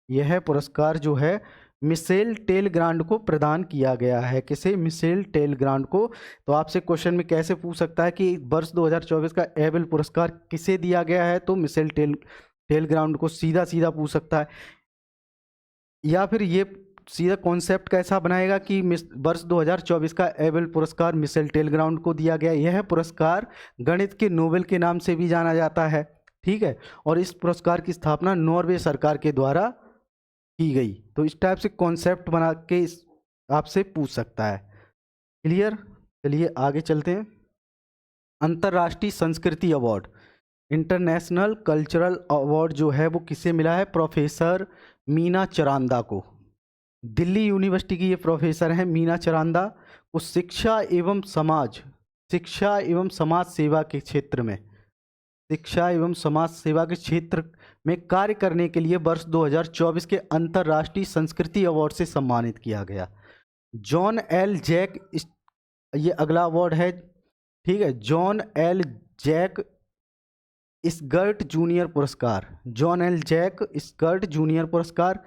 यह पुरस्कार जो है मिशेल टेलग्रांड को प्रदान किया गया है। किसे? मिशेल टेलग्रांड को। तो आपसे क्वेश्चन में कैसे पूछ सकता है कि वर्ष 2024 का एबेल पुरस्कार किसे दिया गया है? तो मिशेल टेलग्रांड को सीधा पूछ सकता है। या फिर ये सीधा कॉन्सेप्ट कैसा बनाएगा कि वर्ष 2024 का एबेल पुरस्कार मिशेल टेलग्रांड को दिया गया। यह पुरस्कार गणित के नोबेल के नाम से भी जाना जाता है, ठीक है। और इस पुरस्कार की स्थापना नॉर्वे सरकार के द्वारा की गई। तो इस टाइप से कॉन्सेप्ट बना के आपसे पूछ सकता है। क्लियर? चलिए आगे चलते हैं। अंतर्राष्ट्रीय संस्कृति अवार्ड, इंटरनेशनल कल्चरल अवार्ड जो है वो किसे मिला है? प्रोफेसर मीना चरांदा को। दिल्ली यूनिवर्सिटी की ये प्रोफेसर हैं मीना चरांदा को शिक्षा एवं समाज सेवा के क्षेत्र में, शिक्षा एवं समाज सेवा के क्षेत्र में कार्य करने के लिए वर्ष 2024 के अंतर्राष्ट्रीय संस्कृति अवार्ड से सम्मानित किया गया। जॉन एल जैक, ये अगला अवार्ड है, ठीक है, John L Jack skirt junior पुरस्कार। John L Jack skirt junior पुरस्कार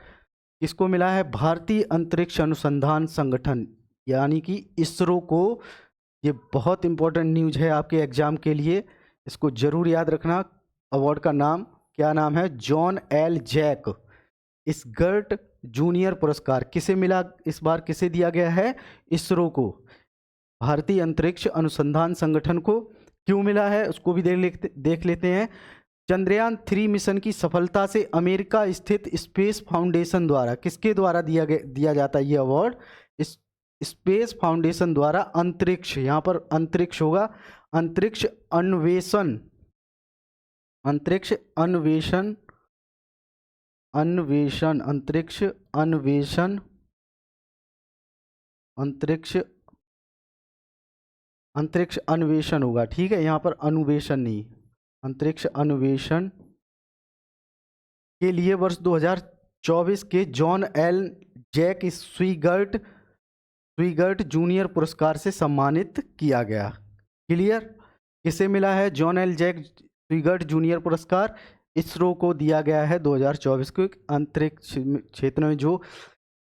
किसको मिला है? भारतीय अंतरिक्ष अनुसंधान संगठन यानी कि इसरो को। ये बहुत इंपॉर्टेंट न्यूज है आपके एग्जाम के लिए, इसको जरूर याद रखना। अवार्ड का नाम क्या नाम है? John L Jack skirt junior पुरस्कार किसे मिला इस बार? किसे दिया गया है? इसरो को, भारतीय अंतरिक्ष अनुसंधान संगठन को। क्यों मिला है उसको भी देख लेते हैं। चंद्रयान 3 मिशन की सफलता से अमेरिका स्थित स्पेस फाउंडेशन द्वारा, किसके द्वारा दिया जाता है ये अवार्ड? इस स्पेस फाउंडेशन द्वारा अंतरिक्ष, यहाँ पर अंतरिक्ष होगा, अंतरिक्ष अन्वेषण अंतरिक्ष अन्वेषण होगा, ठीक है, यहाँ पर अन्वेषण नहीं, अंतरिक्ष अन्वेषण के लिए वर्ष 2024 के जॉन एल जैक स्वीगर्ट जूनियर पुरस्कार से सम्मानित किया गया। क्लियर? किसे मिला है जॉन एल जैक स्वीगर्ट जूनियर पुरस्कार? इसरो को दिया गया है 2024 को। अंतरिक्ष क्षेत्र में जो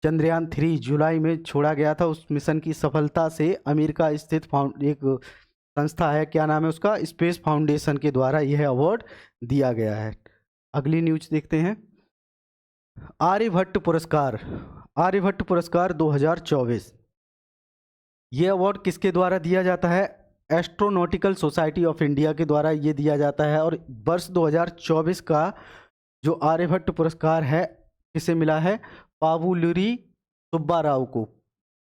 चंद्रयान 3 जुलाई में छोड़ा गया था, उस मिशन की सफलता से अमेरिका स्थित एक संस्था है, क्या नाम है उसका? स्पेस फाउंडेशन के द्वारा यह अवार्ड दिया गया है। अगली न्यूज देखते हैं। आर्यभट्ट पुरस्कार, आर्यभट्ट पुरस्कार 2024, ये अवार्ड किसके द्वारा दिया जाता है? एस्ट्रोनॉटिकल सोसाइटी ऑफ इंडिया के द्वारा ये दिया जाता है। और वर्ष 2024 का जो आर्यभट्ट पुरस्कार है किसे मिला है? पावुलरी सुब्बाराव को।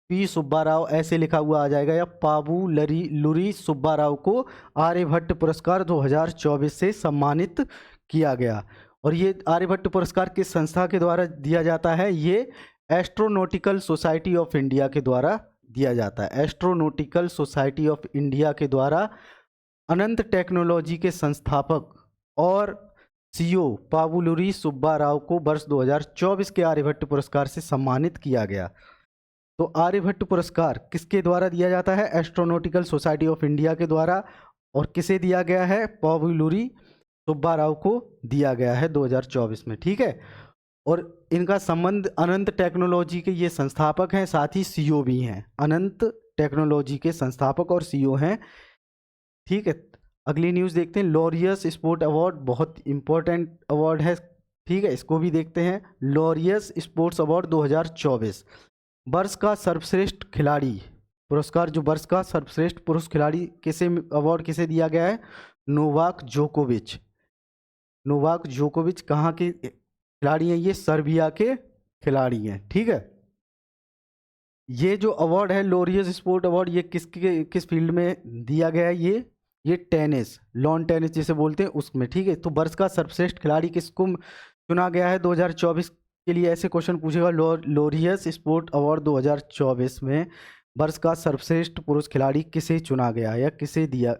पी सुब्बाराव ऐसे लिखा हुआ आ जाएगा, या पावुलरी सुब्बाराव को आर्यभट्ट पुरस्कार 2024 से सम्मानित किया गया। और ये आर्यभट्ट पुरस्कार किस संस्था के द्वारा दिया जाता है? ये एस्ट्रोनॉटिकल सोसाइटी ऑफ इंडिया के द्वारा दिया जाता है। एस्ट्रोनॉटिकल सोसाइटी ऑफ इंडिया के द्वारा अनंत टेक्नोलॉजी के संस्थापक और सीईओ पावुलरी सुब्बाराव को वर्ष 2024 के आर्यभट्ट पुरस्कार से सम्मानित किया गया। तो आर्यभट्ट पुरस्कार किसके द्वारा दिया जाता है? एस्ट्रोनॉटिकल सोसाइटी ऑफ इंडिया के द्वारा। और किसे दिया गया है? पावुलरी सुब्बाराव को दिया गया है 2024 में, ठीक है। और इनका संबंध अनंत टेक्नोलॉजी के ये संस्थापक हैं, साथ ही सीईओ भी हैं। अनंत टेक्नोलॉजी के संस्थापक और सीईओ हैं, ठीक है। अगली न्यूज़ देखते हैं। लॉरियस स्पोर्ट अवार्ड, बहुत इंपॉर्टेंट अवार्ड है, ठीक है, इसको भी देखते हैं। लॉरियस स्पोर्ट्स अवार्ड 2024, वर्ष का सर्वश्रेष्ठ खिलाड़ी पुरस्कार, जो वर्ष का सर्वश्रेष्ठ पुरुष खिलाड़ी किसे अवार्ड किसे दिया गया है? नोवाक जोकोविच। नोवाक जोकोविच कहाँ के खिलाड़ी हैं? ये सर्बिया के खिलाड़ी हैं, ठीक है। ये जो अवार्ड है लॉरियस स्पोर्ट अवार्ड, ये किस फील्ड में दिया गया है? ये टेनिस, लॉन टेनिस जिसे बोलते हैं उसमें, ठीक है। तो वर्ष का सर्वश्रेष्ठ खिलाड़ी किसको चुना गया है 2024 के लिए? ऐसे क्वेश्चन पूछेगा। लॉरियस स्पोर्ट अवार्ड 2024 में वर्ष का सर्वश्रेष्ठ पुरुष खिलाड़ी किसे चुना गया या किसे दिया,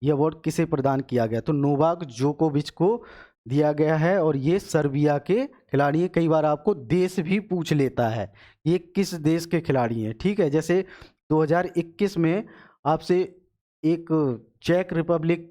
ये अवार्ड किसे प्रदान किया गया? तो नोवाक जोकोविच को दिया गया है। और ये सर्बिया के खिलाड़ी हैं। कई बार आपको देश भी पूछ लेता है ये किस देश के खिलाड़ी हैं, ठीक है। जैसे 2021 में आपसे एक चेक रिपब्लिक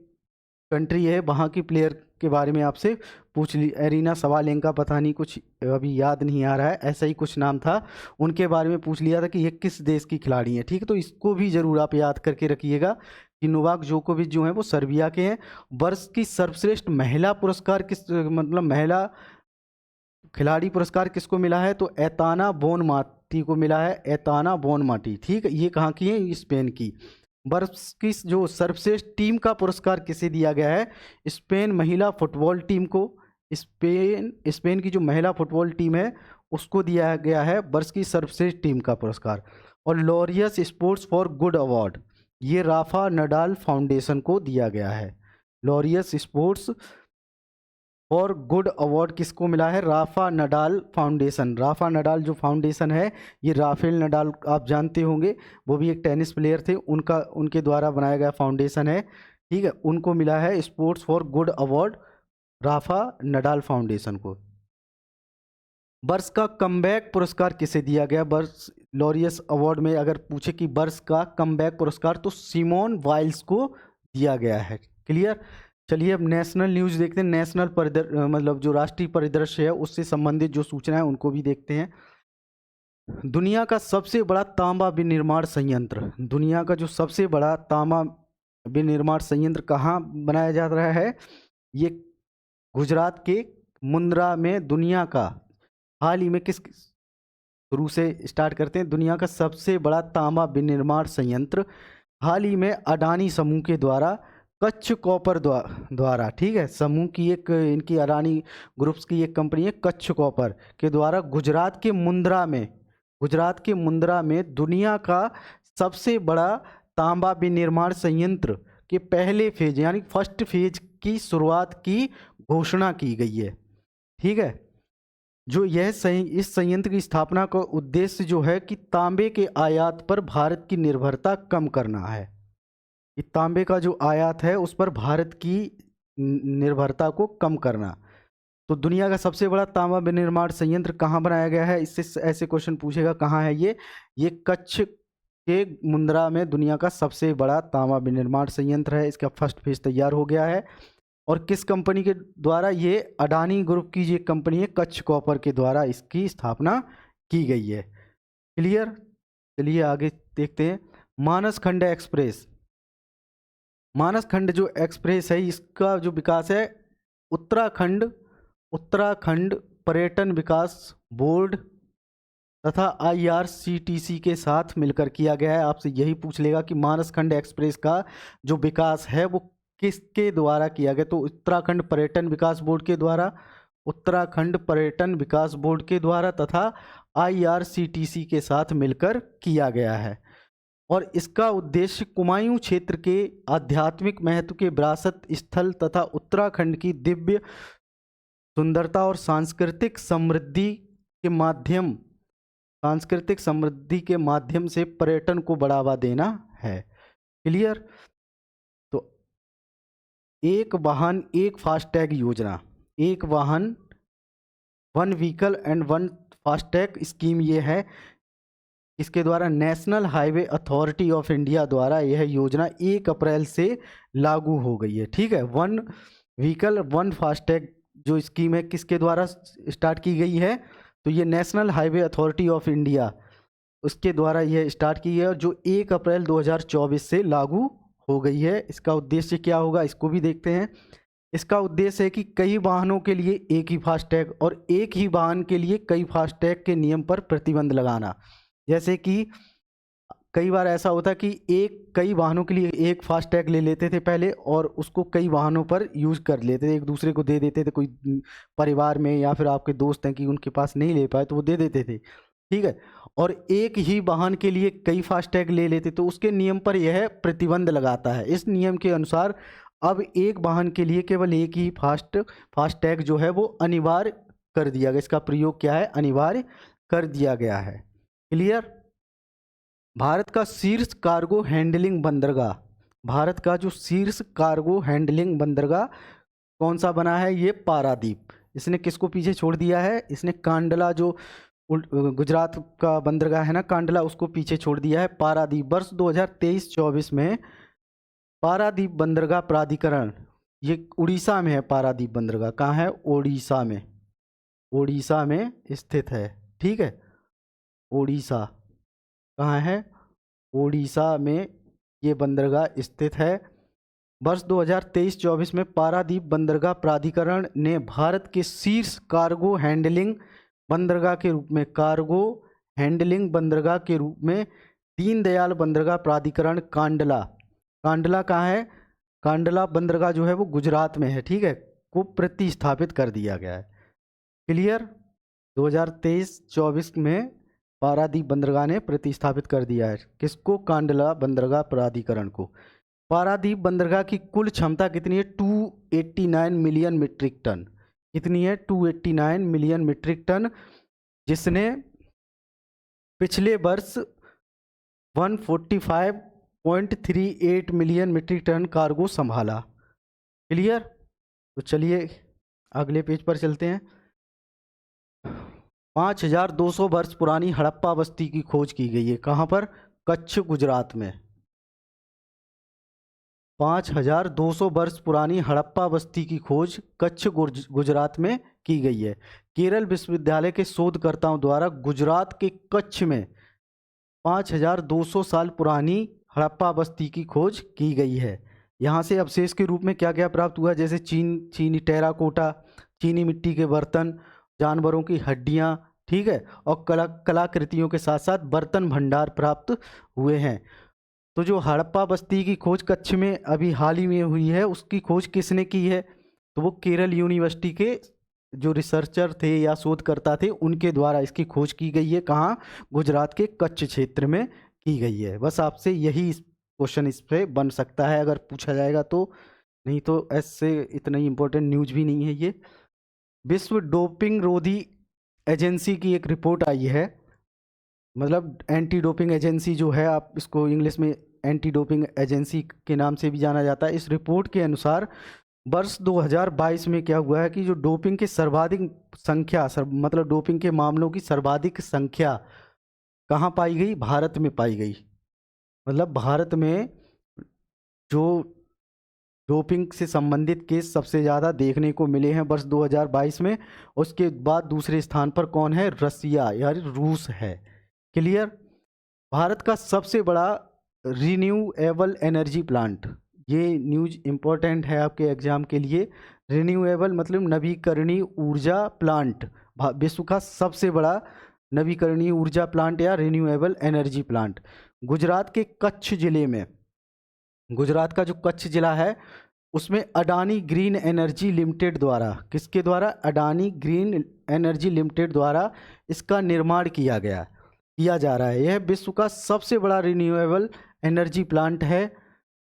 कंट्री है, वहाँ की प्लेयर के बारे में आपसे पूछ ली, एरिना सवालेंका, पता नहीं कुछ अभी याद नहीं आ रहा है, ऐसा ही कुछ नाम था, उनके बारे में पूछ लिया था कि ये किस देश की खिलाड़ी हैं, ठीक है। तो इसको भी ज़रूर आप याद करके रखिएगा कि नोवाक जोकोविच जो है वो सर्बिया के हैं। वर्ष की सर्वश्रेष्ठ महिला पुरस्कार मतलब महिला खिलाड़ी पुरस्कार किसको मिला है? तो एताना बोनमाटी को मिला है, एताना बोनमाटी, ठीक है। ये कहाँ की है? स्पेन की। वर्ष की जो सर्वश्रेष्ठ टीम का पुरस्कार किसे दिया गया है? स्पेन महिला फुटबॉल टीम को। स्पेन की जो महिला फुटबॉल टीम है उसको दिया गया है वर्ष की सर्वश्रेष्ठ टीम का पुरस्कार। और Laureus Sports for Good Award, ये राफा नडाल फाउंडेशन को दिया गया है। Laureus Sports for Good Award किसको मिला है? Rafa Nadal foundation. Rafa Nadal जो फाउंडेशन है, ये राफेल नडाल आप जानते होंगे, वो भी एक टेनिस प्लेयर थे, उनके द्वारा बनाया गया फाउंडेशन है, ठीक है। उनको मिला है Sports for Good Award, Rafa Nadal foundation को। वर्ष का कमबैक पुरस्कार किसे दिया गया? वर्ष लॉरियस अवार्ड में अगर पूछे कि वर्ष का कमबैक पुरस्कार, तो सिमोन वाइल्स को दिया गया है। क्लियर। चलिए अब नेशनल न्यूज़ देखते हैं। नेशनल मतलब जो राष्ट्रीय परिदृश्य है उससे संबंधित जो सूचना है उनको भी देखते हैं। दुनिया का सबसे बड़ा तांबा विनिर्माण संयंत्र, दुनिया का जो सबसे बड़ा तांबा विनिर्माण संयंत्र कहाँ बनाया जा रहा है? ये गुजरात के मुंद्रा में दुनिया का हाल ही में किस शुरू से स्टार्ट करते हैं। दुनिया का सबसे बड़ा तांबा विनिर्माण संयंत्र हाल ही में अडानी समूह के द्वारा कच्छ कॉपर द्वारा, ठीक है, समूह की एक इनकी अडानी ग्रुप्स की एक कंपनी है कच्छ कॉपर के द्वारा गुजरात के मुंद्रा में दुनिया का सबसे बड़ा तांबा विनिर्माण संयंत्र के पहले फेज यानी फर्स्ट फेज की शुरुआत की घोषणा की गई है, ठीक है। जो इस संयंत्र की स्थापना का उद्देश्य जो है कि तांबे के आयात पर भारत की निर्भरता कम करना है। कि तांबे का जो आयात है उस पर भारत की निर्भरता को कम करना। तो दुनिया का सबसे बड़ा तांबा विनिर्माण संयंत्र कहाँ बनाया गया है? इससे ऐसे क्वेश्चन पूछेगा कहाँ है ये कच्छ के मुंद्रा में दुनिया का सबसे बड़ा तांबा विनिर्माण संयंत्र है। इसका फर्स्ट फेज तैयार हो गया है। और किस कंपनी के द्वारा? ये अडानी ग्रुप की ये कंपनी है कच्छ कॉपर के द्वारा इसकी स्थापना की गई है। क्लियर। चलिए आगे देखते हैं। मानसखंड एक्सप्रेस, मानसखंड जो एक्सप्रेस है इसका जो विकास है उत्तराखंड पर्यटन विकास बोर्ड तथा IRCTC के साथ मिलकर किया गया है। आपसे यही पूछ लेगा कि मानसखंड एक्सप्रेस का जो विकास है वो किसके द्वारा किया गया? तो उत्तराखंड पर्यटन विकास बोर्ड के द्वारा, उत्तराखंड पर्यटन विकास बोर्ड के द्वारा तथा IRCTC के साथ मिलकर किया गया है। और इसका उद्देश्य कुमायूं क्षेत्र के आध्यात्मिक महत्व के विरासत स्थल तथा उत्तराखंड की दिव्य सुंदरता और सांस्कृतिक समृद्धि के माध्यम से पर्यटन को बढ़ावा देना है। क्लियर। तो एक वाहन एक फास्टैग योजना, एक वाहन one vehicle and one FASTag scheme ये है। इसके द्वारा national highway authority of India द्वारा यह योजना 1 अप्रैल से लागू हो गई है, ठीक है। वन व्हीकल वन फास्टैग जो स्कीम है किसके द्वारा स्टार्ट की गई है? तो ये national highway authority of India उसके द्वारा यह स्टार्ट की है, जो 1 अप्रैल 2024 से लागू हो गई है। इसका उद्देश्य क्या होगा इसको भी देखते हैं। इसका उद्देश्य है कि कई वाहनों के लिए एक ही फास्टैग और एक ही वाहन के लिए कई फास्टैग के नियम पर प्रतिबंध लगाना। जैसे कि कई बार ऐसा होता है कि कई वाहनों के लिए एक फास्टैग ले लेते थे पहले और उसको कई वाहनों पर यूज़ कर लेते थे, एक दूसरे को दे देते थे। कोई परिवार में या फिर आपके दोस्त हैं कि उनके पास नहीं ले पाए तो वो दे देते थे, ठीक है। और एक ही वाहन के लिए कई फास्टैग ले लेते तो उसके नियम पर यह प्रतिबंध लगाता है। इस नियम के अनुसार अब एक वाहन के लिए केवल एक ही फास्टैग जो है वो अनिवार्य कर दिया गया। इसका प्रयोग क्या है? अनिवार्य कर दिया गया है। क्लियर। भारत का शीर्ष कार्गो हैंडलिंग बंदरगाह, भारत का जो शीर्ष कार्गो हैंडलिंग बंदरगाह कौन सा बना है? ये पारादीप। इसने किसको पीछे छोड़ दिया है? इसने कांडला जो गुजरात का बंदरगाह है ना कांडला, उसको पीछे छोड़ दिया है। पारादीप वर्ष 2023-24 में पारादीप बंदरगाह प्राधिकरण, ये उड़ीसा में है। पारादीप बंदरगाह कहाँ है? उड़ीसा में स्थित है, ठीक है। उड़ीसा कहाँ है? उड़ीसा में ये बंदरगाह स्थित है। वर्ष 2023-24 में पारादीप बंदरगाह प्राधिकरण ने भारत के शीर्ष कार्गो हैंडलिंग बंदरगाह के रूप में दीनदयाल बंदरगाह प्राधिकरण कांडला कहाँ है? कांडला बंदरगाह जो है वो गुजरात में है, ठीक है, को प्रतिस्थापित कर दिया गया है। क्लियर। 2023-24 में पारादीप बंदरगाह ने प्रतिस्थापित कर दिया है किसको? कांडला बंदरगाह प्राधिकरण को। पारादीप बंदरगाह की कुल क्षमता कितनी है? 289 मिलियन मीट्रिक टन। कितनी है? 289 मिलियन मीट्रिक टन, जिसने पिछले वर्ष 145.38 मिलियन मीट्रिक टन कार्गो संभाला। क्लियर? तो चलिए अगले पेज पर चलते हैं। 5200 वर्ष पुरानी हड़प्पा बस्ती की खोज की गई है। कहाँ पर? कच्छ, गुजरात में। 5200 वर्ष पुरानी हड़प्पा बस्ती की खोज कच्छ, गुजरात में की गई है। केरल विश्वविद्यालय के शोधकर्ताओं द्वारा गुजरात के कच्छ में 5200 साल पुरानी हड़प्पा बस्ती की खोज की गई है। यहाँ से अवशेष के रूप में क्या क्या प्राप्त हुआ? जैसे चीनी टेराकोटा, चीनी मिट्टी के बर्तन, जानवरों की हड्डियाँ, ठीक है, और कलाकृतियों के साथ साथ बर्तन भंडार प्राप्त हुए हैं। तो जो हड़प्पा बस्ती की खोज कच्छ में अभी हाल ही में हुई है, उसकी खोज किसने की है? तो वो केरल यूनिवर्सिटी के जो रिसर्चर थे या शोधकर्ता थे, उनके द्वारा इसकी खोज की गई है। कहाँ? गुजरात के कच्छ क्षेत्र में की गई है। बस आपसे यही क्वेश्चन इस पे बन सकता है अगर पूछा जाएगा तो, नहीं तो ऐसे इतना ही इम्पोर्टेंट न्यूज भी नहीं है ये। विश्व डोपिंग रोधी एजेंसी की एक रिपोर्ट आई है, मतलब एंटी डोपिंग एजेंसी जो है, आप इसको इंग्लिश में एंटी डोपिंग एजेंसी के नाम से भी जाना जाता है। इस रिपोर्ट के अनुसार वर्ष 2022 में क्या हुआ है कि जो डोपिंग की सर्वाधिक संख्या मतलब डोपिंग के मामलों की सर्वाधिक संख्या कहाँ पाई गई? भारत में पाई गई। मतलब भारत में जो डोपिंग से संबंधित केस सबसे ज़्यादा देखने को मिले हैं वर्ष 2022 में। उसके बाद दूसरे स्थान पर कौन है? रसिया यानी रूस है। क्लियर? भारत का सबसे बड़ा रिन्यूएबल एनर्जी प्लांट, ये न्यूज इम्पोर्टेंट है आपके एग्जाम के लिए। रिन्यूएबल मतलब नवीकरणीय ऊर्जा प्लांट, विश्व का सबसे बड़ा नवीकरणीय ऊर्जा प्लांट या रिन्यूएबल एनर्जी प्लांट गुजरात के कच्छ जिले में। गुजरात का जो कच्छ जिला है उसमें अडानी ग्रीन एनर्जी लिमिटेड द्वारा, किसके द्वारा? अडानी ग्रीन एनर्जी लिमिटेड द्वारा इसका निर्माण किया जा रहा है। यह विश्व का सबसे बड़ा रिन्यूएबल एनर्जी प्लांट है,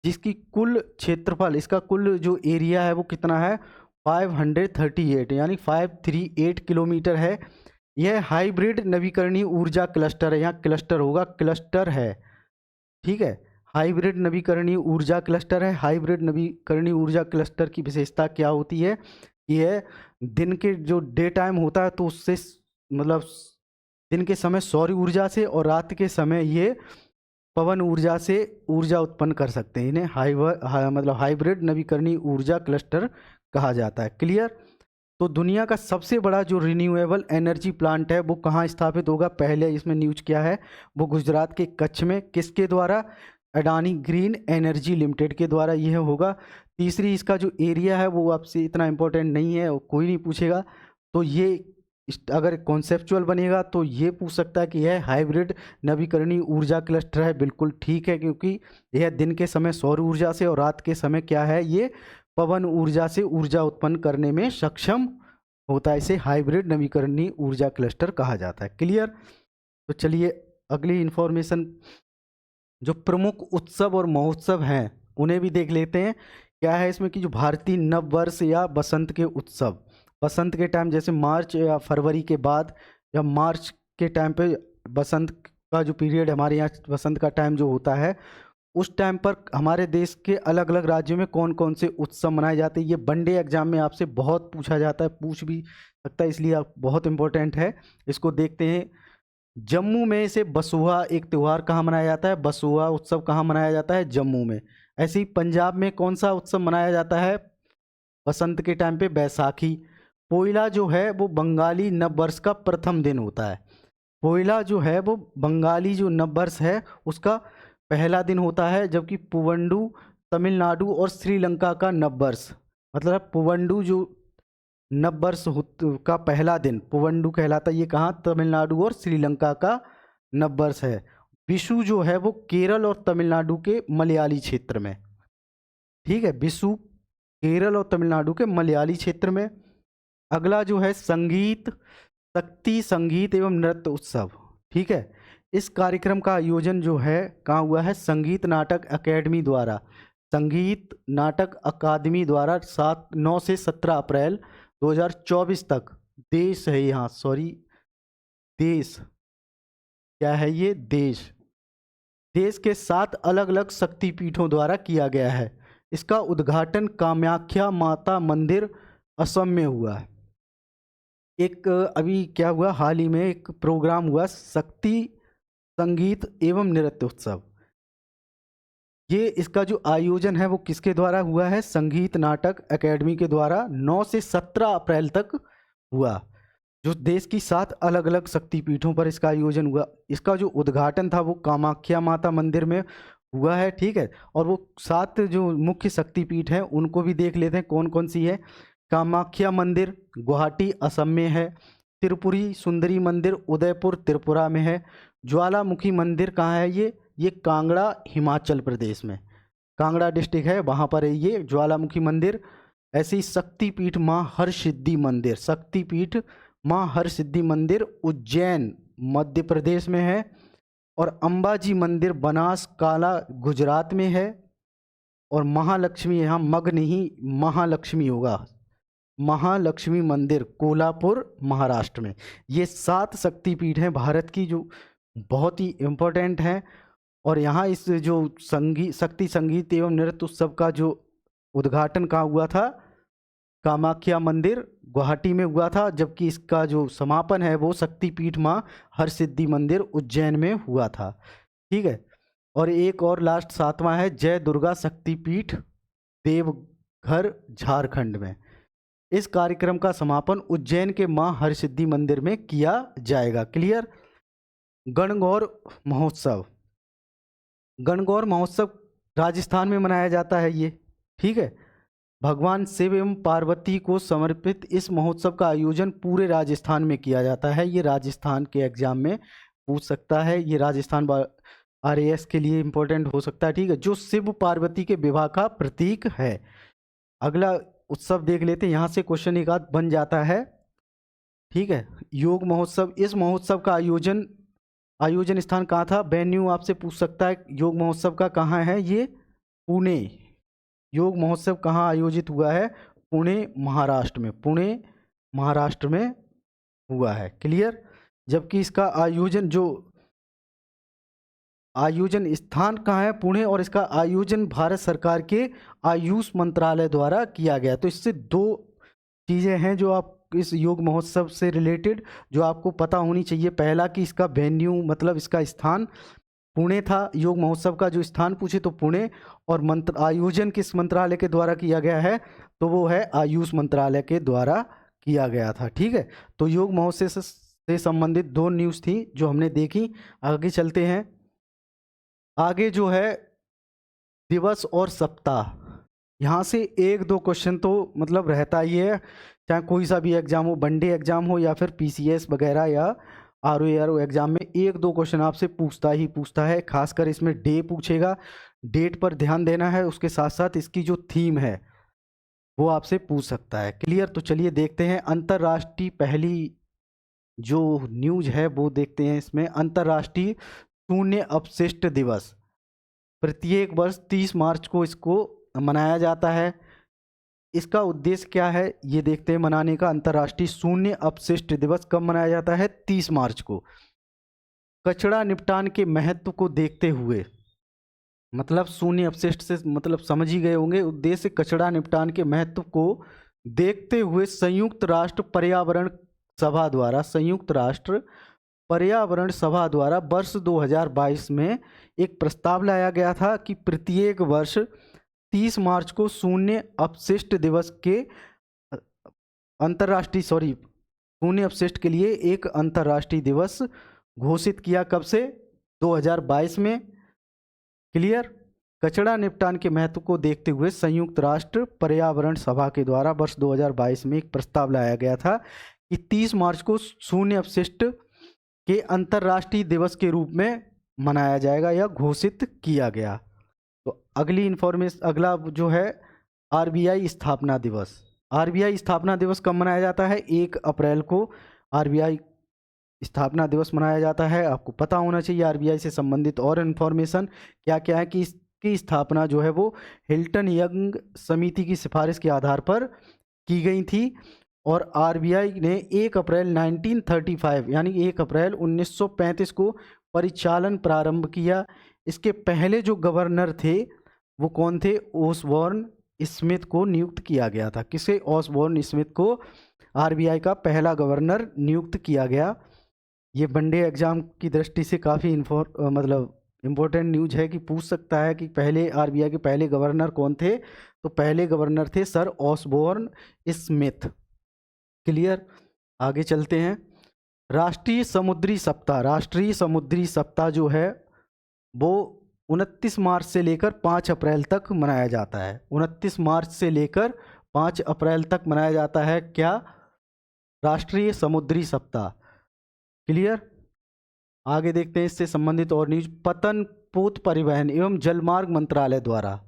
जिसकी कुल क्षेत्रफल, इसका कुल जो एरिया है वो कितना है? 538 यानी 538 किलोमीटर है। यह हाइब्रिड नवीकरणीय ऊर्जा क्लस्टर है, यहाँ क्लस्टर होगा, क्लस्टर है, ठीक है, हाइब्रिड नवीकरणीय ऊर्जा क्लस्टर है। हाइब्रिड नवीकरणीय ऊर्जा क्लस्टर की विशेषता क्या होती है? यह दिन के जो डे टाइम होता है तो उससे मतलब दिन के समय सौर ऊर्जा से और रात के समय ये पवन ऊर्जा से ऊर्जा उत्पन्न कर सकते हैं। इन्हें मतलब हाइब्रिड नवीकरणीय ऊर्जा क्लस्टर कहा जाता है। क्लियर? तो दुनिया का सबसे बड़ा जो रिन्यूएबल एनर्जी प्लांट है वो कहाँ स्थापित होगा? पहले इसमें न्यूज क्या है? वो गुजरात के कच्छ में। किसके द्वारा? अडानी ग्रीन एनर्जी लिमिटेड के द्वारा यह होगा। तीसरी, इसका जो एरिया है वो आपसे इतना इम्पोर्टेंट नहीं है, कोई नहीं पूछेगा। तो ये अगर कॉन्सेप्चुअल बनेगा तो ये पूछ सकता है कि यह हाइब्रिड नवीकरणीय ऊर्जा क्लस्टर है। बिल्कुल ठीक है, क्योंकि यह दिन के समय सौर ऊर्जा से और रात के समय क्या है? ये पवन ऊर्जा से ऊर्जा उत्पन्न करने में सक्षम होता है। इसे हाइब्रिड नवीकरणीय ऊर्जा क्लस्टर कहा जाता है। क्लियर? तो चलिए अगली इंफॉर्मेशन, जो प्रमुख उत्सव और महोत्सव हैं उन्हें भी देख लेते हैं। क्या है इसमें कि जो भारतीय नव वर्ष या बसंत के उत्सव, बसंत के टाइम जैसे मार्च या फरवरी के बाद या मार्च के टाइम पे बसंत का जो पीरियड हमारे यहाँ बसंत का टाइम जो होता है, उस टाइम पर हमारे देश के अलग अलग राज्यों में कौन कौन से उत्सव मनाए जाते हैं। ये वनडे एग्जाम में आपसे बहुत पूछा जाता है, पूछ भी सकता है, इसलिए आप बहुत इंपॉर्टेंट है। इसको देखते हैं। जम्मू में से बसुआ एक त्यौहार कहाँ मनाया जाता है? बसुआ उत्सव कहाँ मनाया जाता है? जम्मू में। ऐसे ही पंजाब में कौन सा उत्सव मनाया जाता है बसंत के टाइम पे? बैसाखी। पोइला जो है वो बंगाली नववर्ष का प्रथम दिन होता है। पोइला जो है वो बंगाली जो नववर्ष है उसका पहला दिन होता है, जबकि पुवंडू तमिलनाडु और श्रीलंका का नववर्ष, मतलब पुवंडू जो नववर्ष का पहला दिन पुवंडू कहलाता है। ये कहाँ? तमिलनाडु और श्रीलंका का नववर्ष है। विशु जो है वो केरल और तमिलनाडु के मलयाली क्षेत्र में, ठीक है, विशु केरल और तमिलनाडु के मलयाली क्षेत्र में। अगला जो है संगीत शक्ति संगीत एवं नृत्य उत्सव, ठीक है। इस कार्यक्रम का आयोजन जो है कहाँ हुआ है? संगीत नाटक अकेडमी द्वारा, संगीत नाटक अकादमी द्वारा 9 से 17 अप्रैल 2024 तक देश है यहाँ, सॉरी देश, क्या है ये, देश देश के 7 अलग अलग शक्तिपीठों द्वारा किया गया है। इसका उद्घाटन कामाख्या माता मंदिर असम में हुआ है। एक अभी क्या हुआ, हाल ही में एक प्रोग्राम हुआ, शक्ति संगीत एवं नृत्य उत्सव। ये इसका जो आयोजन है वो किसके द्वारा हुआ है, संगीत नाटक एकेडमी के द्वारा 9 से 17 अप्रैल तक हुआ, जो देश की 7 अलग अलग शक्तिपीठों पर इसका आयोजन हुआ। इसका जो उद्घाटन था वो कामाख्या माता मंदिर में हुआ है, ठीक है। और वो 7 जो मुख्य शक्तिपीठ हैं उनको भी देख लेते हैं कौन कौन सी है। कामाख्या मंदिर गुवाहाटी असम में है। त्रिपुरी सुंदरी मंदिर उदयपुर त्रिपुरा में है। ज्वालामुखी मंदिर कहाँ है ये कांगड़ा हिमाचल प्रदेश में, कांगड़ा डिस्ट्रिक्ट है वहाँ पर है ये ज्वालामुखी मंदिर। ऐसे ही शक्तिपीठ माँ हरसिद्धि मंदिर, शक्तिपीठ माँ हरसिद्धि मंदिर उज्जैन मध्य प्रदेश में है। और अंबाजी मंदिर बनासकाला गुजरात में है। और महालक्ष्मी, यहाँ मग नहीं महालक्ष्मी होगा, महालक्ष्मी मंदिर कोल्हापुर महाराष्ट्र में। ये 7 शक्तिपीठ हैं भारत की जो बहुत ही इम्पोर्टेंट हैं। और यहाँ इस जो शक्ति संगीत एवं नृत्य उत्सव का जो उद्घाटन कहाँ हुआ था, कामाख्या मंदिर गुवाहाटी में हुआ था, जबकि इसका जो समापन है वो शक्तिपीठ माँ हरसिद्धि मंदिर उज्जैन में हुआ था, ठीक है। और एक और लास्ट 7वां है जय दुर्गा शक्तिपीठ देवघर झारखंड में। इस कार्यक्रम का समापन उज्जैन के माँ हरसिद्धि मंदिर में किया जाएगा। क्लियर। गणगौर महोत्सव, गणगौर महोत्सव राजस्थान में मनाया जाता है ये, ठीक है। भगवान शिव एवं पार्वती को समर्पित इस महोत्सव का आयोजन पूरे राजस्थान में किया जाता है। ये राजस्थान के एग्जाम में पूछ सकता है, ये राजस्थान RAS के लिए इम्पोर्टेंट हो सकता है, ठीक है। जो शिव पार्वती के विवाह का प्रतीक है। अगला उत्सव देख लेते हैं, यहाँ से क्वेश्चन एक आध बन जाता है, ठीक है। योग महोत्सव, इस महोत्सव का आयोजन स्थान कहाँ था, वेन्यू आपसे पूछ सकता है योग महोत्सव का कहाँ है, ये पुणे। योग महोत्सव कहाँ आयोजित हुआ है, पुणे महाराष्ट्र में, पुणे महाराष्ट्र में हुआ है। क्लियर। जबकि इसका आयोजन स्थान कहाँ है, पुणे, और इसका आयोजन भारत सरकार के आयुष मंत्रालय द्वारा किया गया। तो इससे 2 चीज़ें हैं जो आप इस योग महोत्सव से रिलेटेड जो आपको पता होनी चाहिए। पहला कि इसका वेन्यू मतलब इसका स्थान पुणे था, योग महोत्सव का जो स्थान पूछे तो पुणे, और आयोजन किस मंत्रालय के द्वारा किया गया है, तो वो है आयुष मंत्रालय के द्वारा किया गया था, ठीक है। तो योग महोत्सव से संबंधित 2 न्यूज़ थी जो हमने देखी। आगे चलते हैं। आगे जो है दिवस और सप्ताह, यहाँ से 1-2 क्वेश्चन तो मतलब रहता ही है, चाहे कोई सा भी एग्जाम हो, वनडे एग्जाम हो या फिर PCS वगैरह या RO एग्जाम में 1-2 क्वेश्चन आपसे पूछता है। खासकर इसमें डे पूछेगा, डेट पर ध्यान देना है, उसके साथ साथ इसकी जो थीम है वो आपसे पूछ सकता है। क्लियर। तो चलिए देखते हैं अंतर्राष्ट्रीय, पहली जो न्यूज है वो देखते हैं इसमें। अंतर्राष्ट्रीय शून्य अपशिष्ट दिवस, प्रत्येक वर्ष 30 मार्च को इसको मनाया जाता है। इसका उद्देश्य क्या है ये देखते हैं मनाने का। अंतर्राष्ट्रीय शून्य अपशिष्ट दिवस कब मनाया जाता है, 30 मार्च को। कचरा निपटान के महत्व को देखते हुए, मतलब शून्य अपशिष्ट से मतलब समझ ही गए होंगे, उद्देश्य कचरा निपटान के महत्व को देखते हुए संयुक्त राष्ट्र पर्यावरण सभा द्वारा वर्ष 2022 में एक प्रस्ताव लाया गया था कि प्रत्येक वर्ष 30 मार्च को शून्य अपशिष्ट दिवस के शून्य अपशिष्ट के लिए एक अंतर्राष्ट्रीय दिवस घोषित किया। कब से, 2022 में। क्लियर। कचरा निपटान के महत्व को देखते हुए संयुक्त राष्ट्र पर्यावरण सभा के द्वारा वर्ष 2022 में एक प्रस्ताव लाया गया था कि 30 मार्च को शून्य अपशिष्ट के अंतर्राष्ट्रीय दिवस के रूप में मनाया जाएगा या घोषित किया गया। तो अगला जो है RBI स्थापना दिवस। RBI स्थापना दिवस कब मनाया जाता है, 1 अप्रैल को RBI स्थापना दिवस मनाया जाता है। आपको पता होना चाहिए RBI से संबंधित और इन्फॉर्मेशन क्या क्या है कि इसकी स्थापना जो है वो हिल्टन यंग समिति की सिफारिश के आधार पर की गई थी। और आरबीआई ने 1 अप्रैल 1935 यानी 1 अप्रैल 1935 को परिचालन प्रारंभ किया। इसके पहले जो गवर्नर थे वो कौन थे? ओसबॉर्न स्मिथ को नियुक्त किया गया था। किसे? ओसबॉर्न स्मिथ को आरबीआई का पहला गवर्नर नियुक्त किया गया। ये वनडे एग्जाम की दृष्टि से काफ़ी मतलब इम्पोर्टेंट न्यूज है कि पूछ सकता है कि पहले आरबीआई के पहले गवर्नर कौन थे। तो पहले गवर्नर थे सर ऑसबोर्न स्मिथ। क्लियर? आगे चलते हैं। राष्ट्रीय समुद्री सप्ताह, राष्ट्रीय समुद्री सप्ताह जो है वो 29 मार्च से लेकर 5 अप्रैल तक मनाया जाता है। 29 मार्च से लेकर 5 अप्रैल तक मनाया जाता है क्या? राष्ट्रीय समुद्री सप्ताह। क्लियर? आगे देखते हैं इससे संबंधित और न्यूज। पतन पोत परिवहन एवं जलमार्ग मंत्रालय द्वारा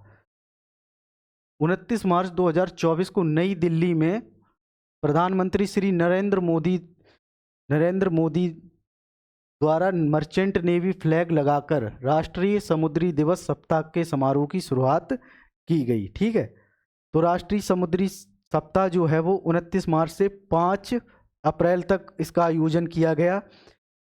29 मार्च 2024 को नई दिल्ली में प्रधानमंत्री श्री नरेंद्र मोदी द्वारा मर्चेंट नेवी फ्लैग लगाकर राष्ट्रीय समुद्री दिवस सप्ताह के समारोह की शुरुआत की गई। ठीक है, तो राष्ट्रीय समुद्री सप्ताह जो है वो 29 मार्च से 5 अप्रैल तक इसका आयोजन किया गया।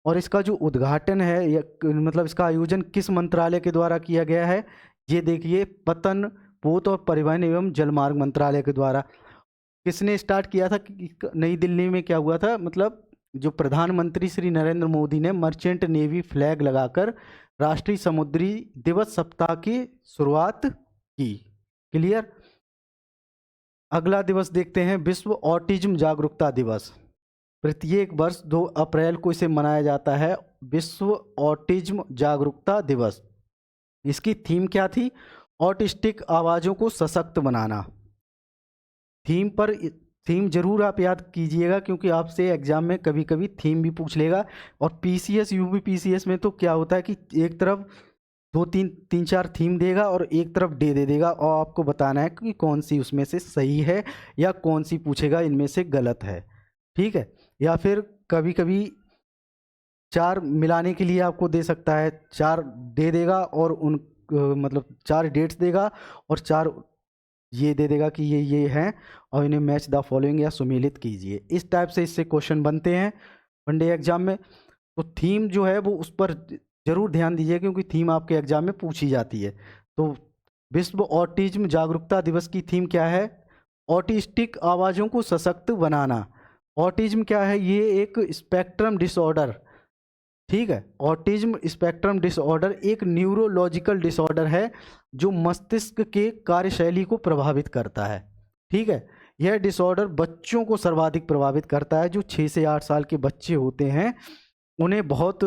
और इसका जो उद्घाटन है या मतलब इसका आयोजन किस मंत्रालय के द्वारा किया गया है? ये देखिए, पतन पोत और परिवहन एवं जलमार्ग मंत्रालय के द्वारा। किसने स्टार्ट किया था? नई दिल्ली में क्या हुआ था? मतलब जो प्रधानमंत्री श्री नरेंद्र मोदी ने मर्चेंट नेवी फ्लैग लगाकर राष्ट्रीय समुद्री दिवस सप्ताह की शुरुआत की। क्लियर? अगला दिवस देखते हैं, विश्व ऑटिज्म जागरूकता दिवस। प्रत्येक वर्ष 2 अप्रैल को इसे मनाया जाता है, विश्व ऑटिज्म जागरूकता दिवस। इसकी थीम क्या थी? ऑटिस्टिक आवाज़ों को सशक्त बनाना। थीम जरूर आप याद कीजिएगा क्योंकि आपसे एग्जाम में कभी कभी थीम भी पूछ लेगा। और पीसीएस यूपी पीसीएस में तो क्या होता है कि एक तरफ 2-3-4 थीम देगा और एक तरफ डे दे देगा और आपको बताना है कि कौन सी उसमें से सही है या कौन सी पूछेगा इनमें से गलत है। ठीक है, या फिर कभी कभी 4 मिलाने के लिए आपको दे सकता है, 4 दे देगा और मतलब 4 डेट्स देगा और 4 ये दे देगा कि ये हैं और इन्हें मैच द फॉलोइंग या सुमेलित कीजिए। इस टाइप से इससे क्वेश्चन बनते हैं वनडे एग्जाम में। तो थीम जो है वो उस पर जरूर ध्यान दीजिए क्योंकि थीम आपके एग्जाम में पूछी जाती है। तो विश्व ऑटिज्म जागरूकता दिवस की थीम क्या है? ऑटिस्टिक आवाज़ों को सशक्त बनाना। ऑटिज्म क्या है? ये एक स्पेक्ट्रम डिसऑर्डर। ठीक है, ऑटिज्म स्पेक्ट्रम डिसऑर्डर एक न्यूरोलॉजिकल डिसऑर्डर है जो मस्तिष्क के कार्यशैली को प्रभावित करता है। ठीक है, यह डिसऑर्डर बच्चों को सर्वाधिक प्रभावित करता है। जो 6 से 8 साल के बच्चे होते हैं उन्हें बहुत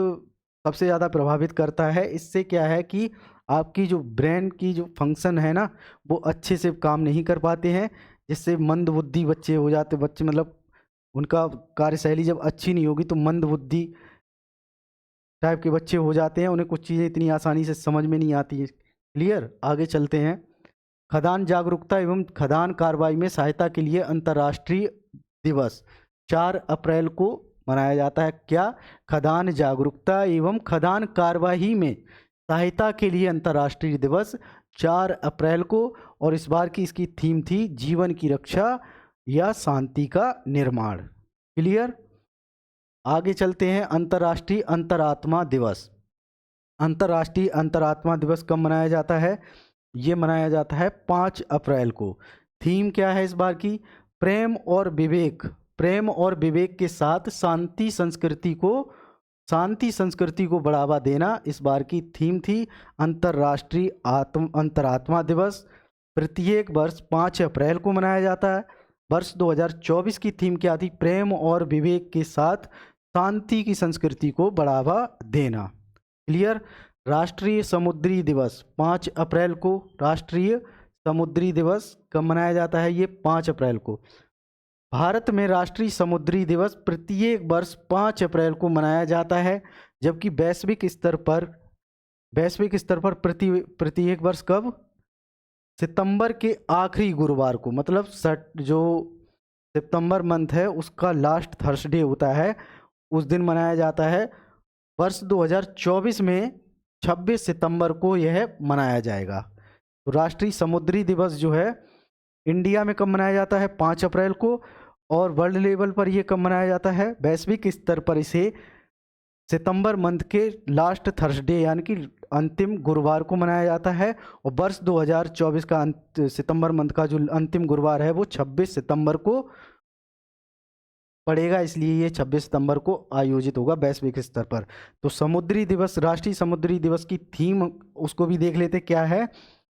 सबसे ज़्यादा प्रभावित करता है। इससे क्या है कि आपकी जो ब्रेन की जो फंक्शन है ना वो अच्छे से काम नहीं कर पाते हैं, जिससे मंद बुद्धि बच्चे हो जाते। बच्चे मतलब उनका कार्यशैली जब अच्छी नहीं होगी तो मंद बुद्धि टाइप के बच्चे हो जाते हैं, उन्हें कुछ चीज़ें इतनी आसानी से समझ में नहीं आती है। क्लियर? आगे चलते हैं। खदान जागरूकता एवं खदान कार्रवाई में सहायता के लिए अंतर्राष्ट्रीय दिवस 4 अप्रैल को मनाया जाता है। क्या? खदान जागरूकता एवं खदान कार्रवाई में सहायता के लिए अंतर्राष्ट्रीय दिवस 4 अप्रैल को। और इस बार की इसकी थीम थी जीवन की रक्षा या शांति का निर्माण। क्लियर? आगे चलते हैं। अंतर्राष्ट्रीय अंतरात्मा दिवस। अंतर्राष्ट्रीय अंतरात्मा दिवस कब मनाया जाता है? ये मनाया जाता है 5 अप्रैल को। थीम क्या है इस बार की? प्रेम और विवेक। प्रेम और विवेक के साथ शांति संस्कृति को बढ़ावा देना इस बार की थीम थी। अंतर्राष्ट्रीय अंतरात्मा दिवस प्रत्येक वर्ष 5 अप्रैल को मनाया जाता है। वर्ष 2024 की थीम क्या थी? प्रेम और विवेक के साथ शांति की संस्कृति को बढ़ावा देना। क्लियर? राष्ट्रीय समुद्री दिवस 5 अप्रैल को। राष्ट्रीय समुद्री दिवस कब मनाया जाता है? ये 5 अप्रैल को। भारत में राष्ट्रीय समुद्री दिवस प्रत्येक वर्ष 5 अप्रैल को मनाया जाता है, जबकि वैश्विक स्तर पर प्रत्येक वर्ष कब? सितंबर के आखिरी गुरुवार को, मतलब जो सितंबर मंथ है उसका लास्ट थर्सडे होता है, उस दिन मनाया जाता है। वर्ष 2024 में 26 सितंबर को यह मनाया जाएगा। तो राष्ट्रीय समुद्री दिवस जो है इंडिया में कब मनाया जाता है? 5 अप्रैल को। और वर्ल्ड लेवल पर ये कब मनाया जाता है? वैश्विक स्तर पर इसे सितंबर मंथ के लास्ट थर्सडे यानी कि अंतिम गुरुवार को मनाया जाता है। और वर्ष 2024 का सितंबर मंथ का जो अंतिम गुरुवार है वो 26 सितंबर को पड़ेगा, इसलिए ये 26 सितंबर को आयोजित होगा वैश्विक स्तर पर। तो समुद्री दिवस, राष्ट्रीय समुद्री दिवस की थीम उसको भी देख लेते क्या है?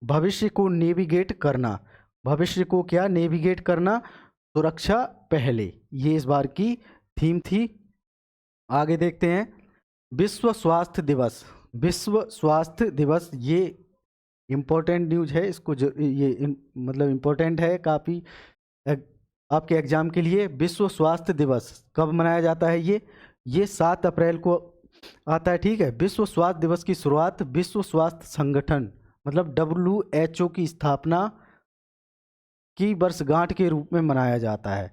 भविष्य को नेविगेट करना। भविष्य को क्या नेविगेट करना? सुरक्षा पहले, ये इस बार की थीम थी। आगे देखते हैं विश्व स्वास्थ्य दिवस। विश्व स्वास्थ्य दिवस ये इम्पोर्टेंट न्यूज है, इसको मतलब इम्पोर्टेंट है काफ़ी आपके एग्जाम के लिए। विश्व स्वास्थ्य दिवस कब मनाया जाता है? ये 7 अप्रैल को आता है, ठीक है। विश्व स्वास्थ्य दिवस की शुरुआत विश्व स्वास्थ्य संगठन मतलब WHO की स्थापना की वर्षगांठ के रूप में मनाया जाता है।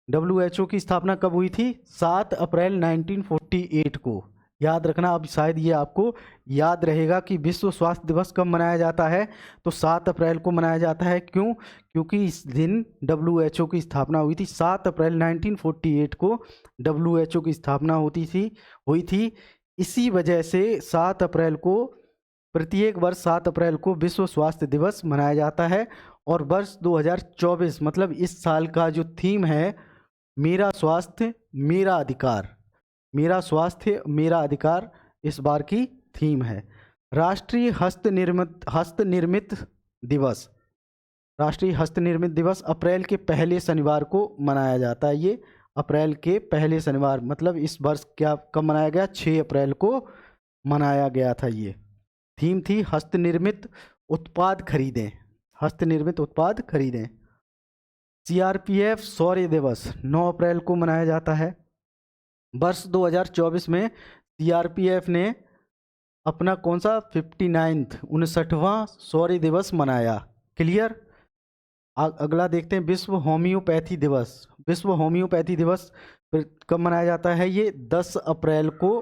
WHO की स्थापना कब हुई थी? 7 अप्रैल 1948 को। याद रखना, अब शायद ये आपको याद रहेगा कि विश्व स्वास्थ्य दिवस कब मनाया जाता है। तो 7 अप्रैल को मनाया जाता है। क्यों? क्योंकि इस दिन WHO की स्थापना हुई थी। 7 अप्रैल 1948 को WHO की स्थापना हुई थी। इसी वजह से 7 अप्रैल को प्रत्येक वर्ष 7 अप्रैल को विश्व स्वास्थ्य दिवस मनाया जाता है। और वर्ष 2024 मतलब इस साल का जो थीम है, मेरा स्वास्थ्य मेरा अधिकार। मेरा स्वास्थ्य मेरा अधिकार इस बार की थीम है। राष्ट्रीय हस्तनिर्मित दिवस। राष्ट्रीय हस्तनिर्मित दिवस अप्रैल के पहले शनिवार को मनाया जाता है। ये अप्रैल के पहले शनिवार मतलब इस वर्ष क्या कब मनाया गया? 6 अप्रैल को मनाया गया था। ये थीम थी हस्तनिर्मित उत्पाद खरीदें। हस्तनिर्मित उत्पाद खरीदें। CRPF शौर्य दिवस 9 अप्रैल को मनाया जाता है। वर्ष 2024 में CRPF ने अपना कौन सा 59वां शौर्य दिवस मनाया। क्लियर? अगला देखते हैं विश्व होम्योपैथी दिवस। विश्व होम्योपैथी दिवस कब मनाया जाता है? ये 10 अप्रैल को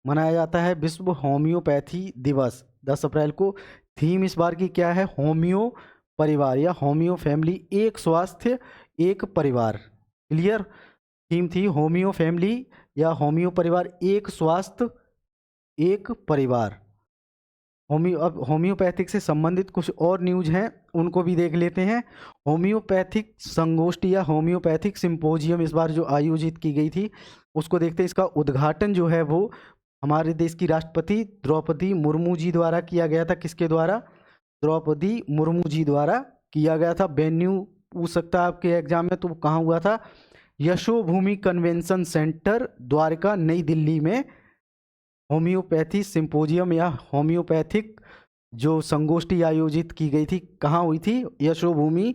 मनाया जाता है। विश्व होम्योपैथी दिवस 10 अप्रैल को। थीम इस बार की क्या है? होम्यो परिवार या होम्यो फैमिली, एक स्वास्थ्य एक परिवार। क्लियर? थीम थी होम्यो फैमिली या होम्यो परिवार, एक स्वास्थ्य एक परिवार। अब होम्योपैथिक से संबंधित कुछ और न्यूज हैं, उनको भी देख लेते हैं। होम्योपैथिक संगोष्ठी या होम्योपैथिक सिंपोजियम इस बार जो आयोजित की गई थी उसको देखते हैं। इसका उद्घाटन जो है वो हमारे देश की राष्ट्रपति द्रौपदी मुर्मू जी द्वारा किया गया था। किसके द्वारा? द्रौपदी मुर्मू जी द्वारा किया गया था। वेन्यू पूछ सकता है आपके एग्जाम में, तो कहाँ हुआ था? यशोभूमि कन्वेंशन सेंटर द्वारका नई दिल्ली में होम्योपैथी सिंपोजियम या होम्योपैथिक जो संगोष्ठी आयोजित की गई थी, कहाँ हुई थी? यशोभूमि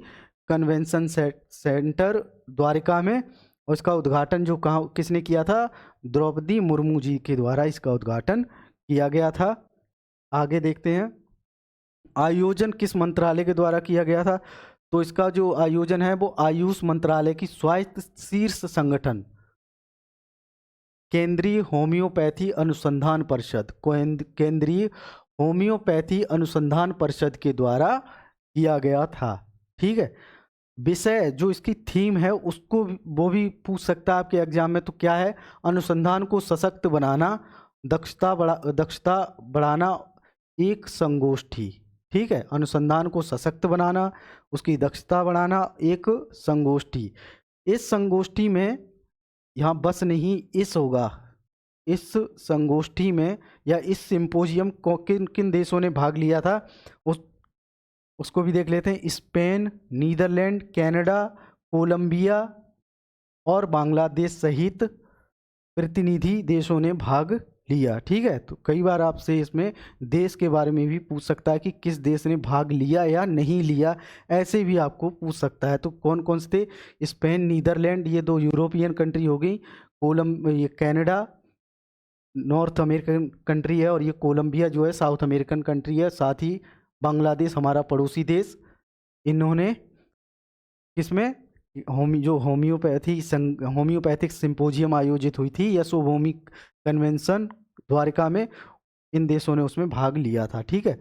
कन्वेंशन सेंटर द्वारका में। और इसका उद्घाटन जो किसने किया था? द्रौपदी मुर्मू जी के द्वारा इसका उद्घाटन किया गया था। आगे देखते हैं आयोजन किस मंत्रालय के द्वारा किया गया था। तो इसका जो आयोजन है वो आयुष मंत्रालय की स्वायत्त शीर्ष संगठन केंद्रीय होम्योपैथी अनुसंधान परिषद केंद्रीय होम्योपैथी अनुसंधान परिषद के द्वारा किया गया था। ठीक है। विषय जो इसकी थीम है उसको वो भी पूछ सकता है आपके एग्जाम में, तो क्या है? अनुसंधान को सशक्त बनाना, दक्षता बढ़ाना, एक संगोष्ठी। ठीक है, अनुसंधान को सशक्त बनाना, उसकी दक्षता बढ़ाना, एक संगोष्ठी। इस संगोष्ठी में यहाँ बस नहीं इस होगा। इस संगोष्ठी में या इस सिंपोजियम को किन किन देशों ने भाग लिया था उसको भी देख लेते हैं। स्पेन, नीदरलैंड, कनाडा, कोलंबिया और बांग्लादेश सहित प्रतिनिधि देशों ने भाग लिया। ठीक है, तो कई बार आपसे इसमें देश के बारे में भी पूछ सकता है कि किस देश ने भाग लिया या नहीं लिया, ऐसे भी आपको पूछ सकता है। तो कौन कौन से थे? स्पेन, नीदरलैंड, ये 2 यूरोपियन कंट्री हो गई। ये कनाडा नॉर्थ अमेरिकन कंट्री है और ये कोलंबिया जो है साउथ अमेरिकन कंट्री है। साथ ही बांग्लादेश हमारा पड़ोसी देश। इन्होंने किसमें जो होम्योपैथिक सिंपोजियम आयोजित हुई थी यशोभूमि कन्वेंशन द्वारका में, इन देशों ने उसमें भाग लिया था। ठीक है,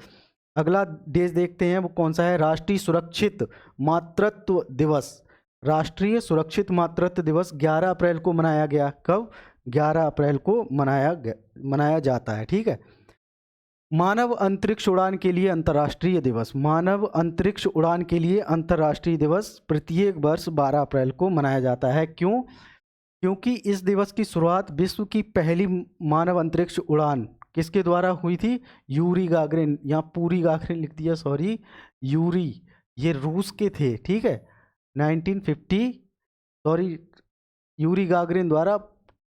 अगला देश देखते हैं वो कौन सा है। राष्ट्रीय सुरक्षित मातृत्व दिवस राष्ट्रीय सुरक्षित मातृत्व दिवस 11 अप्रैल को मनाया गया। कब? 11 अप्रैल को मनाया जाता है। ठीक है। मानव अंतरिक्ष उड़ान के लिए अंतर्राष्ट्रीय दिवस। मानव अंतरिक्ष उड़ान के लिए अंतर्राष्ट्रीय दिवस प्रत्येक वर्ष 12 अप्रैल को मनाया जाता है। क्यों? क्योंकि इस दिवस की शुरुआत विश्व की पहली मानव अंतरिक्ष उड़ान किसके द्वारा हुई थी? यूरी गागरिन, यहाँ पूरी गागरिन लिख दिया, सॉरी, यूरी, ये रूस के थे। ठीक है। 1950, सॉरी, यूरी गागरिन द्वारा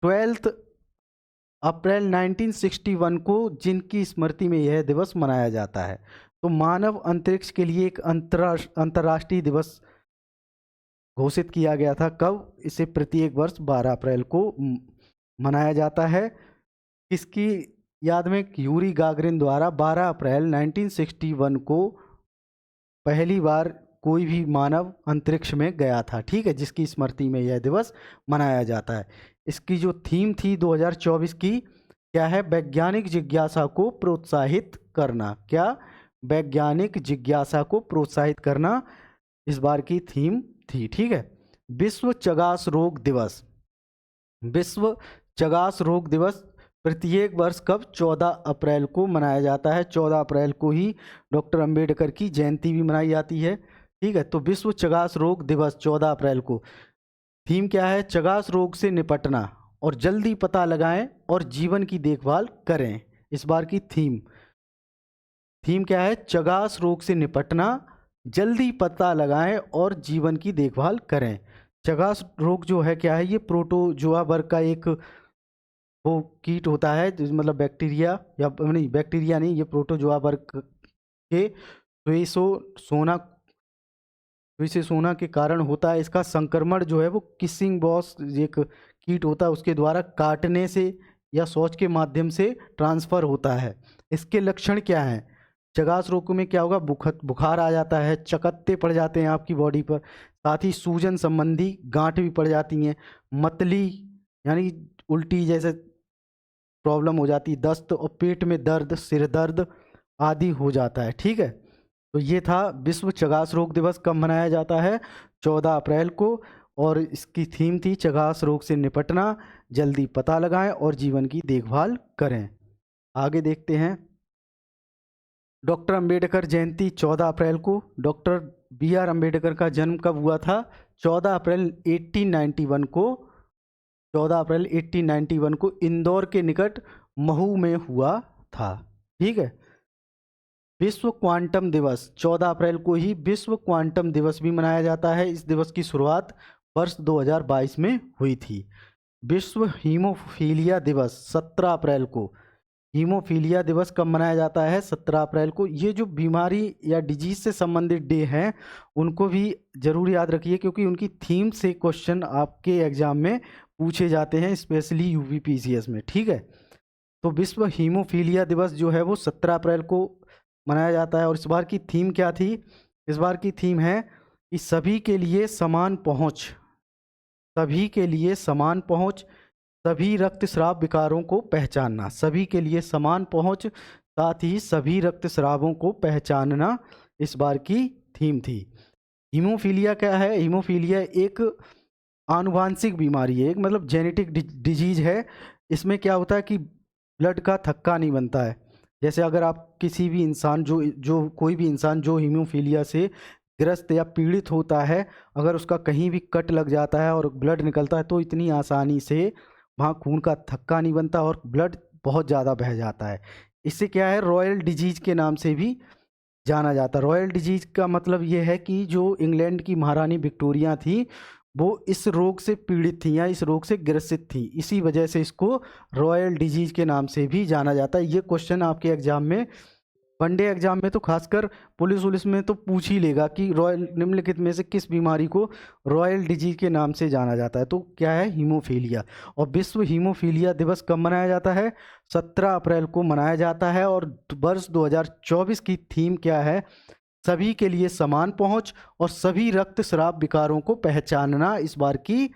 12 अप्रैल 1961 को, जिनकी स्मृति में यह दिवस मनाया जाता है। तो मानव अंतरिक्ष के लिए एक अंतर्राष्ट्रीय दिवस घोषित किया गया था। कब? इसे प्रत्येक वर्ष 12 अप्रैल को मनाया जाता है। किसकी याद में? यूरी गागरिन द्वारा 12 अप्रैल 1961 को पहली बार कोई भी मानव अंतरिक्ष में गया था। ठीक है, जिसकी स्मृति में यह दिवस मनाया जाता है। इसकी जो थीम थी 2024 की, क्या है? वैज्ञानिक जिज्ञासा को प्रोत्साहित करना। क्या? वैज्ञानिक जिज्ञासा को प्रोत्साहित करना इस बार की थीम थी। ठीक है। विश्व चगास रोग दिवस। विश्व चगास रोग दिवस प्रत्येक वर्ष कब? 14 अप्रैल को मनाया जाता है। 14 अप्रैल को ही डॉक्टर अंबेडकर की जयंती भी मनाई जाती है। ठीक है। तो विश्व चगास रोग दिवस 14 अप्रैल को। थीम क्या है? चगास रोग से निपटना और जल्दी पता लगाएं और जीवन की देखभाल करें। इस बार की थीम क्या है? चगास रोग से निपटना, जल्दी पता लगाएं और जीवन की देखभाल करें। चगास रोग जो है क्या है? ये प्रोटोजोआ वर्ग का एक वो कीट होता है, मतलब बैक्टीरिया, या नहीं, बैक्टीरिया नहीं, ये प्रोटोजोआ वर्ग के सोना के कारण होता है। इसका संक्रमण जो है वो किसिंग बॉस एक कीट होता है, उसके द्वारा काटने से या शौच के माध्यम से ट्रांसफर होता है। इसके लक्षण क्या हैं? चगास रोग में क्या होगा? बुखार आ जाता है, चकत्ते पड़ जाते हैं आपकी बॉडी पर, साथ ही सूजन संबंधी गांठ भी पड़ जाती हैं, मतली यानी उल्टी जैसे प्रॉब्लम हो जाती, दस्त और पेट में दर्द, सिर दर्द आदि हो जाता है। ठीक है। तो ये था विश्व चगास रोग दिवस। कब मनाया जाता है? 14 अप्रैल को। और इसकी थीम थी चगास रोग से निपटना, जल्दी पता लगाएं और जीवन की देखभाल करें। आगे देखते हैं। डॉक्टर अंबेडकर जयंती 14 अप्रैल को। डॉक्टर BR अंबेडकर का जन्म कब हुआ था? 14 अप्रैल 1891 को। 14 अप्रैल 1891 को इंदौर के निकट महू में हुआ था। ठीक है। विश्व क्वांटम दिवस 14 अप्रैल को ही विश्व क्वांटम दिवस भी मनाया जाता है। इस दिवस की शुरुआत वर्ष 2022 में हुई थी। विश्व हीमोफीलिया दिवस 17 अप्रैल को। हीमोफीलिया दिवस कब मनाया जाता है? 17 अप्रैल को। ये जो बीमारी या डिजीज से संबंधित डे हैं उनको भी जरूर याद रखिए, क्योंकि उनकी थीम से क्वेश्चन आपके एग्जाम में पूछे जाते हैं, स्पेशली UPPCS में। ठीक है। तो विश्व हीमोफीलिया दिवस जो है वो 17 अप्रैल को मनाया जाता है। और इस बार की थीम क्या थी? इस बार की थीम है कि सभी के लिए समान पहुंच, सभी के लिए समान पहुंच, सभी रक्तस्राव विकारों को पहचानना। सभी के लिए समान पहुंच, साथ ही सभी रक्तस्रावों को पहचानना इस बार की थीम थी। हीमोफीलिया क्या है? हीमोफीलिया एक आनुवांशिक बीमारी है, एक मतलब जेनेटिक डिजीज है। इसमें क्या होता है कि ब्लड का थक्का नहीं बनता है। जैसे अगर आप किसी भी इंसान कोई भी इंसान जो हीमोफीलिया से ग्रस्त या पीड़ित होता है, अगर उसका कहीं भी कट लग जाता है और ब्लड निकलता है तो इतनी आसानी से वहाँ खून का थक्का नहीं बनता और ब्लड बहुत ज़्यादा बह जाता है। इससे क्या है? रॉयल डिजीज के नाम से भी जाना जाता है। रॉयल डिजीज का मतलब ये है कि जो इंग्लैंड की महारानी विक्टोरिया थी वो इस रोग से पीड़ित थी या इस रोग से ग्रसित थी, इसी वजह से इसको रॉयल डिजीज के नाम से भी जाना जाता है। ये क्वेश्चन आपके एग्जाम में, वनडे एग्जाम में तो खासकर पुलिस में तो पूछ ही लेगा कि रॉयल निम्नलिखित में से किस बीमारी को रॉयल डिजीज के नाम से जाना जाता है। तो क्या है? हीमोफीलिया। और विश्व हीमोफीलिया दिवस कब मनाया जाता है? 17 अप्रैल को मनाया जाता है। और वर्ष 2024 की थीम क्या है? सभी के लिए समान पहुंच और सभी रक्तस्राव विकारों को पहचानना इस बार की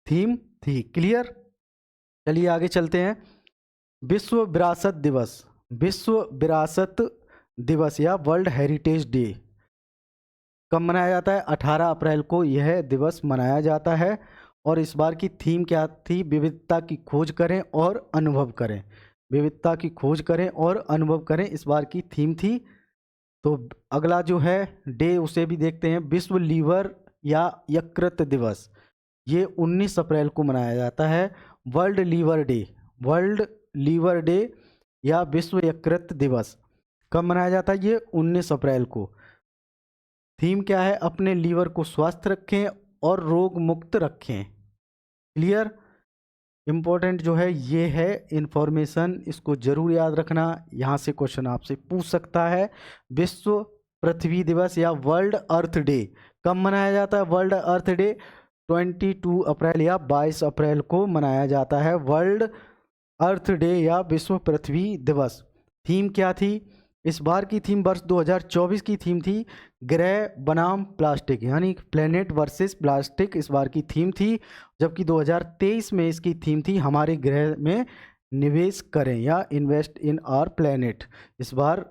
थीम थी। क्लियर? चलिए आगे चलते हैं। विश्व विरासत दिवस। विश्व विरासत दिवस या वर्ल्ड हेरिटेज डे कब मनाया जाता है? 18 अप्रैल को यह दिवस मनाया जाता है। और इस बार की थीम क्या थी? विविधता की खोज करें और अनुभव करें। विविधता की खोज करें और अनुभव करें, इस बार की थीम थी। तो अगला जो है डे, उसे भी देखते हैं। विश्व लीवर या यकृत दिवस, ये 19 अप्रैल को मनाया जाता है। World Liver Day, World Liver Day या विश्व यकृत दिवस कब मनाया जाता है? ये 19 अप्रैल को। थीम क्या है? अपने लीवर को स्वस्थ रखें और रोग मुक्त रखें। क्लियर? इम्पोर्टेंट जो है ये है इन्फॉर्मेशन, इसको जरूर याद रखना, यहाँ से क्वेश्चन आपसे पूछ सकता है। विश्व पृथ्वी दिवस या वर्ल्ड अर्थ डे कब मनाया जाता है? वर्ल्ड अर्थ डे 22 अप्रैल या 22 अप्रैल को मनाया जाता है, वर्ल्ड अर्थ डे या विश्व पृथ्वी दिवस। थीम क्या थी? इस बार की थीम वर्ष 2024 की थीम थी ग्रह बनाम प्लास्टिक, यानी प्लेनेट वर्सेस प्लास्टिक इस बार की थीम थी। जबकि 2023 में इसकी थीम थी हमारे ग्रह में निवेश करें या इन्वेस्ट इन आवर प्लेनेट। इस बार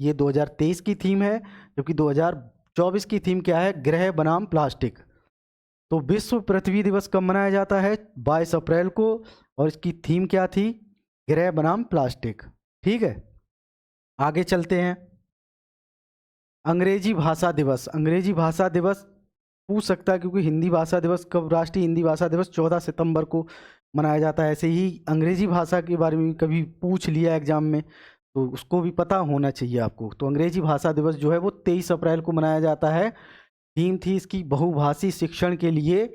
ये 2023 की थीम है, जबकि 2024 की थीम क्या है? ग्रह बनाम प्लास्टिक। तो विश्व पृथ्वी दिवस कब मनाया जाता है? 22 अप्रैल को। और इसकी थीम क्या थी? ग्रह बनाम प्लास्टिक। ठीक है, आगे चलते हैं। अंग्रेजी भाषा दिवस, अंग्रेजी भाषा दिवस पूछ सकता है, क्योंकि हिंदी भाषा दिवस कब? राष्ट्रीय हिंदी भाषा दिवस 14 सितंबर को मनाया जाता है। ऐसे ही अंग्रेजी भाषा के बारे में कभी पूछ लिया एग्जाम में, तो उसको भी पता होना चाहिए आपको। तो अंग्रेजी भाषा दिवस जो है वो 23 अप्रैल को मनाया जाता है। थीम थी इसकी बहुभाषी शिक्षण के लिए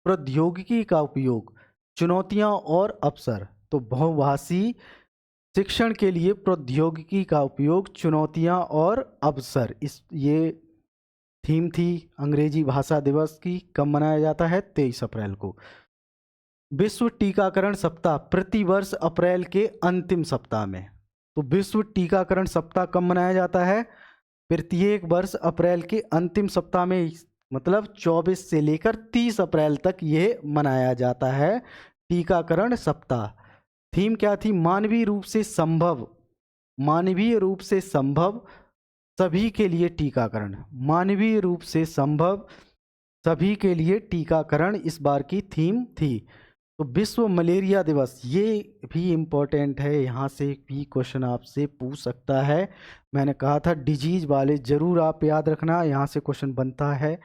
प्रौद्योगिकी का उपयोग, चुनौतियां और अवसर। तो बहुभाषी शिक्षण के लिए प्रौद्योगिकी का उपयोग, चुनौतियां और अवसर, इस ये थीम थी अंग्रेजी भाषा दिवस की। कब मनाया जाता है? 23 अप्रैल को। विश्व टीकाकरण सप्ताह प्रतिवर्ष अप्रैल के अंतिम सप्ताह में। तो विश्व टीकाकरण सप्ताह कब मनाया जाता है? प्रत्येक वर्ष अप्रैल के अंतिम सप्ताह में, मतलब 24 से लेकर 30 अप्रैल तक ये मनाया जाता है टीकाकरण सप्ताह। थीम क्या थी? मानवीय रूप से संभव, मानवीय रूप से संभव सभी के लिए टीकाकरण, मानवीय रूप से संभव सभी के लिए टीकाकरण इस बार की थीम थी। तो विश्व मलेरिया दिवस, ये भी इम्पोर्टेंट है, यहाँ से भी क्वेश्चन आपसे पूछ सकता है। मैंने कहा था डिजीज वाले जरूर आप याद रखना, यहाँ से क्वेश्चन बनता है।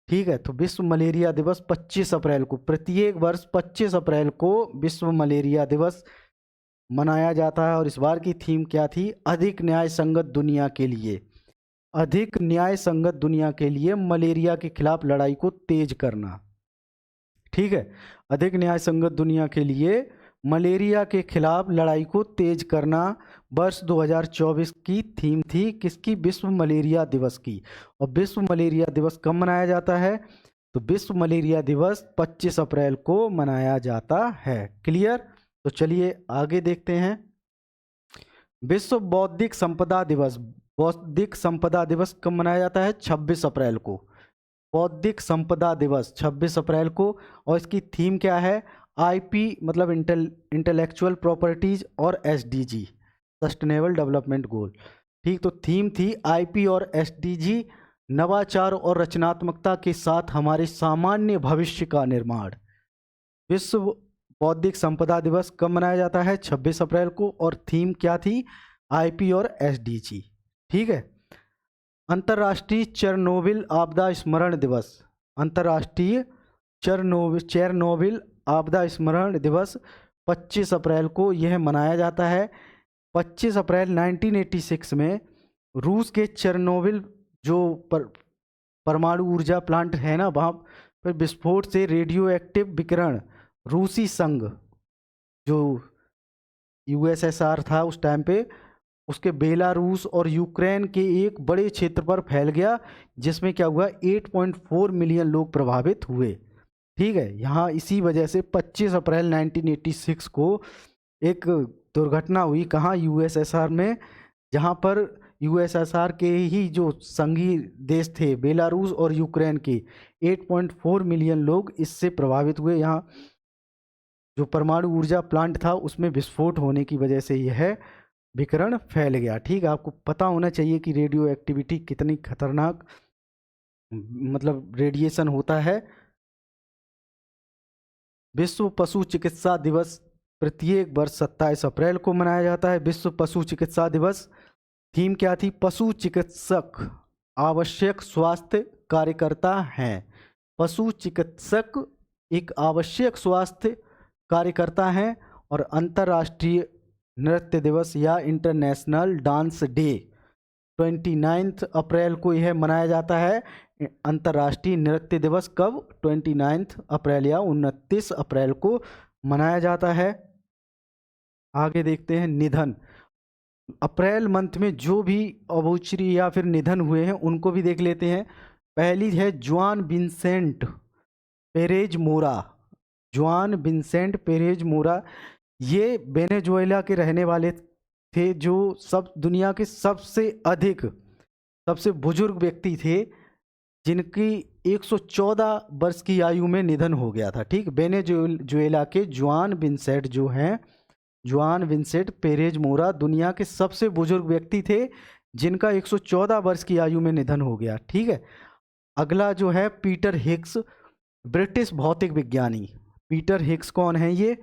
ठीक है, तो विश्व मलेरिया दिवस 25 अप्रैल को, प्रत्येक वर्ष 25 अप्रैल को विश्व मलेरिया दिवस मनाया जाता है। और इस बार की थीम क्या थी? अधिक न्याय संगत दुनिया के लिए, अधिक न्याय संगत दुनिया के लिए मलेरिया के खिलाफ लड़ाई को तेज करना। ठीक है, अधिक न्याय संगत दुनिया के लिए मलेरिया के खिलाफ लड़ाई को तेज करना वर्ष 2024 की थीम थी किसकी? विश्व मलेरिया दिवस की। और विश्व मलेरिया दिवस कब मनाया जाता है? तो विश्व मलेरिया दिवस 25 अप्रैल को मनाया जाता है। क्लियर? तो चलिए आगे देखते हैं। विश्व बौद्धिक संपदा दिवस, बौद्धिक संपदा दिवस कब मनाया जाता है? 26 अप्रैल को। बौद्धिक संपदा दिवस 26 अप्रैल को। और इसकी थीम क्या है? आईपी मतलब इंटेलेक्चुअल प्रॉपर्टीज और एसडीजी, सस्टेनेबल डेवलपमेंट गोल। ठीक, तो थीम थी आईपी और एसडीजी, नवाचार और रचनात्मकता के साथ हमारे सामान्य भविष्य का निर्माण। विश्व बौद्धिक संपदा दिवस कब मनाया जाता है? 26 अप्रैल को। और थीम क्या थी? आईपी और एसडीजी। ठीक है, अंतर्राष्ट्रीय चेरनोबिल आपदा स्मरण दिवस, अंतर्राष्ट्रीय चेरनोबिल आपदा स्मरण दिवस 25 अप्रैल को यह मनाया जाता है। 25 अप्रैल 1986 में रूस के चेरनोबिल जो परमाणु ऊर्जा प्लांट है ना, वहाँ पर विस्फोट से रेडियो एक्टिव विकिरण रूसी संघ जो यूएसएसआर था उस टाइम पे, उसके बेलारूस और यूक्रेन के एक बड़े क्षेत्र पर फैल गया, जिसमें क्या हुआ? 8.4 मिलियन लोग प्रभावित हुए। ठीक है, यहाँ इसी वजह से 25 अप्रैल 1986 को एक दुर्घटना हुई। कहाँ? यूएसएसआर में, जहाँ पर यूएसएसआर के ही जो संघी देश थे बेलारूस और यूक्रेन के 8.4 मिलियन लोग इससे प्रभावित हुए। यहाँ जो परमाणु ऊर्जा प्लांट था उसमें विस्फोट होने की वजह से यह विकिरण फैल गया। ठीक है, आपको पता होना चाहिए कि रेडियो एक्टिविटी कितनी खतरनाक मतलब रेडिएशन होता है। विश्व पशु चिकित्सा दिवस प्रत्येक वर्ष 27 अप्रैल को मनाया जाता है। विश्व पशु चिकित्सा दिवस थीम क्या थी? पशु चिकित्सक आवश्यक स्वास्थ्य कार्यकर्ता हैं। पशु चिकित्सक एक आवश्यक स्वास्थ्य कार्यकर्ता हैं। और अंतर्राष्ट्रीय नृत्य दिवस या इंटरनेशनल डांस डे 29 अप्रैल को यह मनाया जाता है। अंतर्राष्ट्रीय नृत्य दिवस कब? 29 अप्रैल या 29 अप्रैल को मनाया जाता है। आगे देखते हैं निधन। अप्रैल मंथ में जो भी अबूचरी या फिर निधन हुए हैं उनको भी देख लेते हैं। पहली है जुआन विंसेंट पेरेज मोरा। जुआन विंसेंट पेरेज मोरा ये वेनेजुएला के रहने वाले थे, जो सब दुनिया के सबसे बुजुर्ग व्यक्ति थे, जिनकी 114 वर्ष की आयु में निधन हो गया था। ठीक, वेनेजुएला के जुआन विंसेंट जो हैं, जुआन विंसेंट पेरेज मोरा दुनिया के सबसे बुजुर्ग व्यक्ति थे, जिनका 114 वर्ष की आयु में निधन हो गया। ठीक है, अगला जो है पीटर हिग्स, ब्रिटिश भौतिक विज्ञानी। पीटर हिग्स कौन है?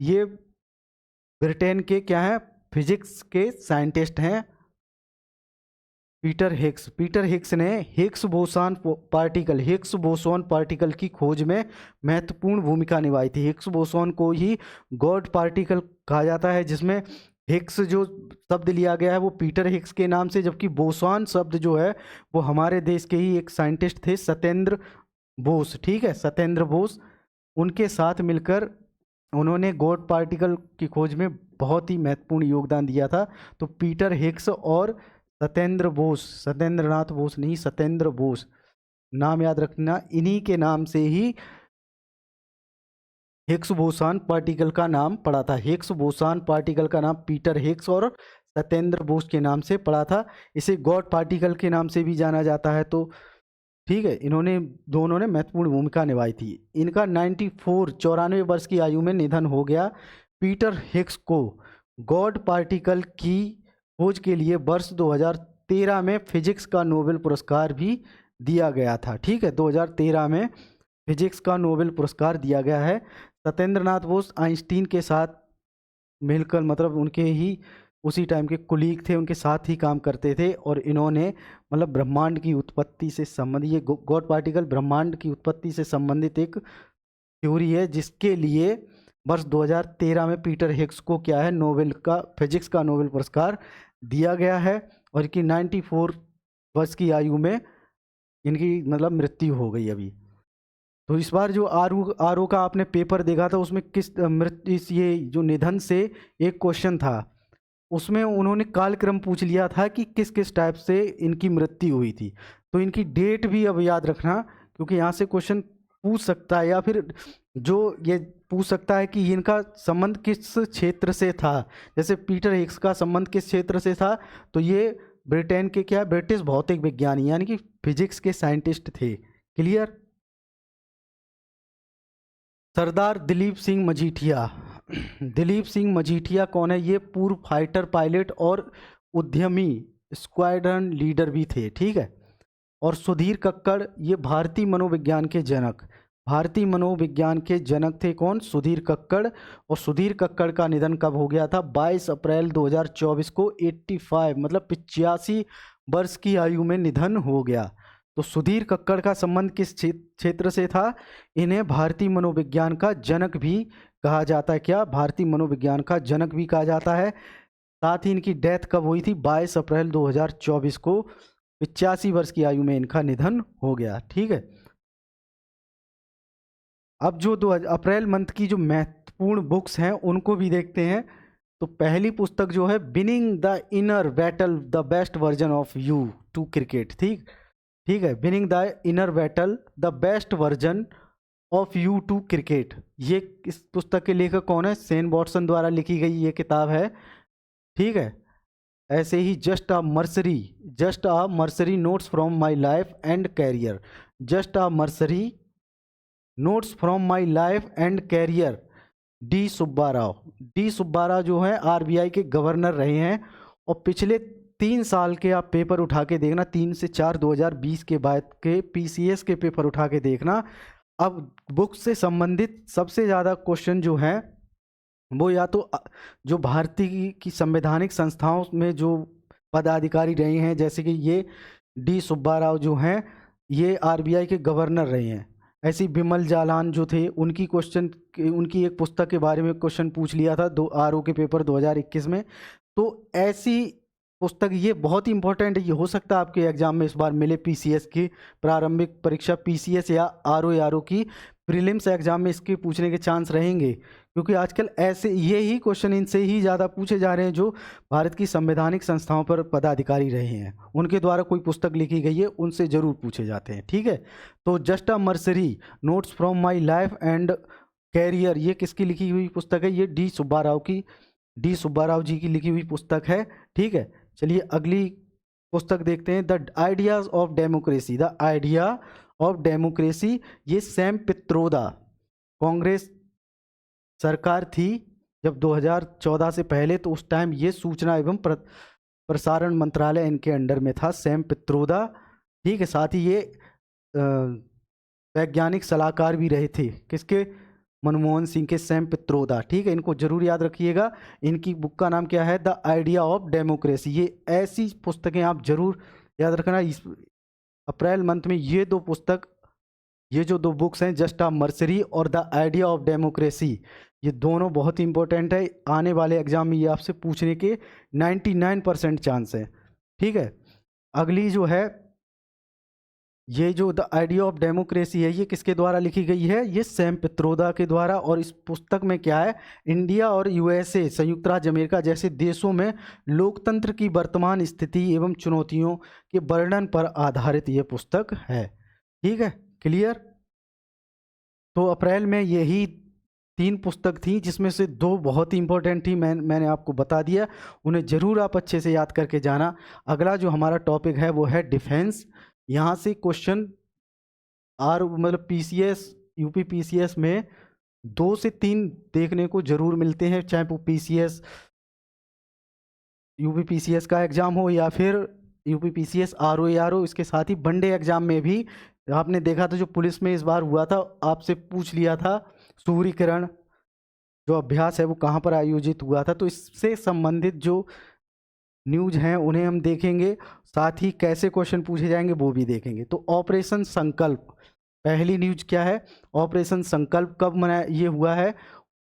ये ब्रिटेन के क्या है? फिजिक्स के साइंटिस्ट हैं पीटर हिग्स ने हिग्स बोसॉन पार्टिकल की खोज में महत्वपूर्ण भूमिका निभाई थी। हिग्स बोसॉन को ही गॉड पार्टिकल कहा जाता है, जिसमें हिग्स जो शब्द लिया गया है वो पीटर हिग्स के नाम से, जबकि बोसॉन शब्द जो है वो हमारे देश के ही एक साइंटिस्ट थे, सत्येंद्र बोस। ठीक है, सत्येंद्र बोस, उनके साथ मिलकर उन्होंने गॉड पार्टिकल की खोज में बहुत ही महत्वपूर्ण योगदान दिया था। तो पीटर हिग्स और सत्येंद्र बोस, सत्येंद्रनाथ बोस नहीं, सत्येंद्र बोस नाम याद रखना, इन्हीं के नाम से ही हिग्स बोसॉन पार्टिकल का नाम पड़ा था। हिग्स बोसॉन पार्टिकल का नाम पीटर हिग्स और सत्येंद्र बोस के नाम से पड़ा था। इसे गॉड पार्टिकल के नाम से भी जाना जाता है। तो ठीक है, इन्होंने दोनों ने महत्वपूर्ण भूमिका निभाई थी। इनका 94 वर्ष की आयु में निधन हो गया। पीटर हिग्स को गॉड पार्टिकल की खोज के लिए वर्ष 2013 में फिजिक्स का नोबेल पुरस्कार भी दिया गया था। ठीक है, 2013 में फिजिक्स का नोबेल पुरस्कार दिया गया है। सत्येंद्रनाथ बोस आइंस्टीन के साथ मिलकर, मतलब उनके ही उसी टाइम के कुलीग थे, उनके साथ ही काम करते थे। और इन्होंने मतलब ब्रह्मांड की उत्पत्ति से संबंधित, ये गॉड पार्टिकल ब्रह्मांड की उत्पत्ति से संबंधित एक थ्योरी है, जिसके लिए वर्ष 2013 में पीटर हिग्स को क्या है, नोबेल का फिजिक्स का नोबेल पुरस्कार दिया गया है। और इनकी 94 वर्ष की आयु में इनकी मतलब मृत्यु हो गई अभी। तो इस बार जो आर का आपने पेपर देखा था, उसमें किस मृत्यु, ये जो निधन से एक क्वेश्चन था, उसमें उन्होंने कालक्रम पूछ लिया था कि किस किस टाइप से इनकी मृत्यु हुई थी। तो इनकी डेट भी अब याद रखना, क्योंकि यहाँ से क्वेश्चन पूछ सकता है, या फिर जो ये पूछ सकता है कि इनका संबंध किस क्षेत्र से था। जैसे पीटर हिग्स का संबंध किस क्षेत्र से था, तो ये ब्रिटेन के क्या, ब्रिटिश भौतिक विज्ञानी यानी कि फिजिक्स के साइंटिस्ट थे। क्लियर? सरदार दिलीप सिंह मजीठिया। दिलीप सिंह मजीठिया कौन है? ये पूर्व फाइटर पायलट और उद्यमी स्क्वाड्रन लीडर भी थे। ठीक है, और सुधीर कक्कड़, ये भारतीय मनोविज्ञान के जनक थे। कौन? सुधीर कक्कड़। और सुधीर कक्कड़ का निधन कब हो गया था? 22 अप्रैल 2024 को 85 मतलब 85 वर्ष की आयु में निधन हो गया। तो सुधीर कक्कड़ का संबंध किस क्षेत्र से था? इन्हें भारतीय मनोविज्ञान का जनक भी कहा जाता है। क्या? भारतीय मनोविज्ञान का जनक भी कहा जाता है। साथ ही इनकी डेथ कब हुई थी? 22 अप्रैल 2024 को 85 वर्ष की आयु में इनका निधन हो गया। ठीक है, अब जो अप्रैल मंथ की जो महत्वपूर्ण बुक्स हैं उनको भी देखते हैं। तो पहली पुस्तक जो है, winning the inner battle the best version of you to cricket. ठीक है, winning the inner battle the best version of you to cricket. ये इस पुस्तक के लेखक कौन है? शेन वॉटसन द्वारा लिखी गई ये किताब है। ठीक है, ऐसे ही just a mercenary notes from my life and career. Just a mercenary notes from my life and career D Subba Rao जो है आरबीआई के गवर्नर रहे हैं, और पिछले 3 साल के आप पेपर उठा के देखना, 3 से 4 2020 के बाद के पीसीएस के पेपर उठा के देखना। अब बुक से संबंधित सबसे ज़्यादा क्वेश्चन जो है वो या तो जो भारतीय की संवैधानिक संस्थाओं में जो पदाधिकारी रहे हैं, जैसे कि ये डी सुब्बा राव जो हैं ये आरबीआई के गवर्नर रहे हैं। ऐसी बिमल जालान जो थे उनकी एक पुस्तक के बारे में क्वेश्चन पूछ लिया था आरओ के पेपर 2021 में। तो ऐसी पुस्तक ये बहुत ही इंपॉर्टेंट है, ये हो सकता है आपके एग्जाम में इस बार मिले, पीसीएस की प्रारंभिक परीक्षा पीसीएस या आरओ की प्रीलिम्स एग्जाम में इसके पूछने के चांस रहेंगे, क्योंकि आजकल ऐसे ये ही क्वेश्चन इनसे ही ज़्यादा पूछे जा रहे हैं जो भारत की संवैधानिक संस्थाओं पर पदाधिकारी रहे हैं, उनके द्वारा कोई पुस्तक लिखी गई है उनसे ज़रूर पूछे जाते हैं। ठीक है, तो just a mercenary notes from my life and career, ये किसकी लिखी हुई पुस्तक है? ये डी सुब्बा राव जी की लिखी हुई पुस्तक है। ठीक है, चलिए अगली पुस्तक देखते हैं, the ideas of democracy. The idea of democracy, ये सैम पित्रोदा, कांग्रेस सरकार थी जब 2014 से पहले, तो उस टाइम ये सूचना एवं प्रसारण मंत्रालय इनके अंडर में था, सैम पित्रोदा। ठीक है, साथ ही ये वैज्ञानिक सलाहकार भी रहे थे, किसके? मनमोहन सिंह के, सैम पित्रोदा। ठीक है, इनको जरूर याद रखिएगा। इनकी बुक का नाम क्या है? The idea of democracy. ये ऐसी पुस्तकें आप जरूर याद रखना। इस अप्रैल मंथ में ये जो दो बुक्स हैं, जस्ट अ मर्सरी और द आइडिया ऑफ डेमोक्रेसी, ये दोनों बहुत ही इंपॉर्टेंट है। आने वाले एग्जाम में ये आपसे पूछने के 99% चांस है। ठीक है, अगली जो है, ये जो द आइडिया ऑफ डेमोक्रेसी है, ये किसके द्वारा लिखी गई है? ये सैम पित्रोदा के द्वारा। और इस पुस्तक में क्या है? इंडिया और यूएसए, संयुक्त राज्य अमेरिका जैसे देशों में लोकतंत्र की वर्तमान स्थिति एवं चुनौतियों के वर्णन पर आधारित ये पुस्तक है। ठीक है, क्लियर? तो अप्रैल में यही 3 पुस्तक थी, जिसमें से 2 बहुत ही इंपॉर्टेंट थी, मैंने आपको बता दिया, उन्हें ज़रूर आप अच्छे से याद करके जाना। अगला जो हमारा टॉपिक है वो है डिफेंस। यहाँ से क्वेश्चन मतलब पीसीएस, यूपी पीसीएस में 2 से 3 देखने को जरूर मिलते हैं, चाहे वो पीसीएस यूपी पीसीएस का एग्ज़ाम हो या फिर यूपी पीसीएस आरओ। इसके साथ ही वनडे एग्ज़ाम में भी आपने देखा था, जो पुलिस में इस बार हुआ था, आपसे पूछ लिया था सूर्यकिरण जो अभ्यास है वो कहाँ पर आयोजित हुआ था। तो इससे संबंधित जो न्यूज हैं उन्हें हम देखेंगे, साथ ही कैसे क्वेश्चन पूछे जाएंगे वो भी देखेंगे। तो ऑपरेशन संकल्प, पहली न्यूज क्या है? ऑपरेशन संकल्प कब मनाया? ये हुआ है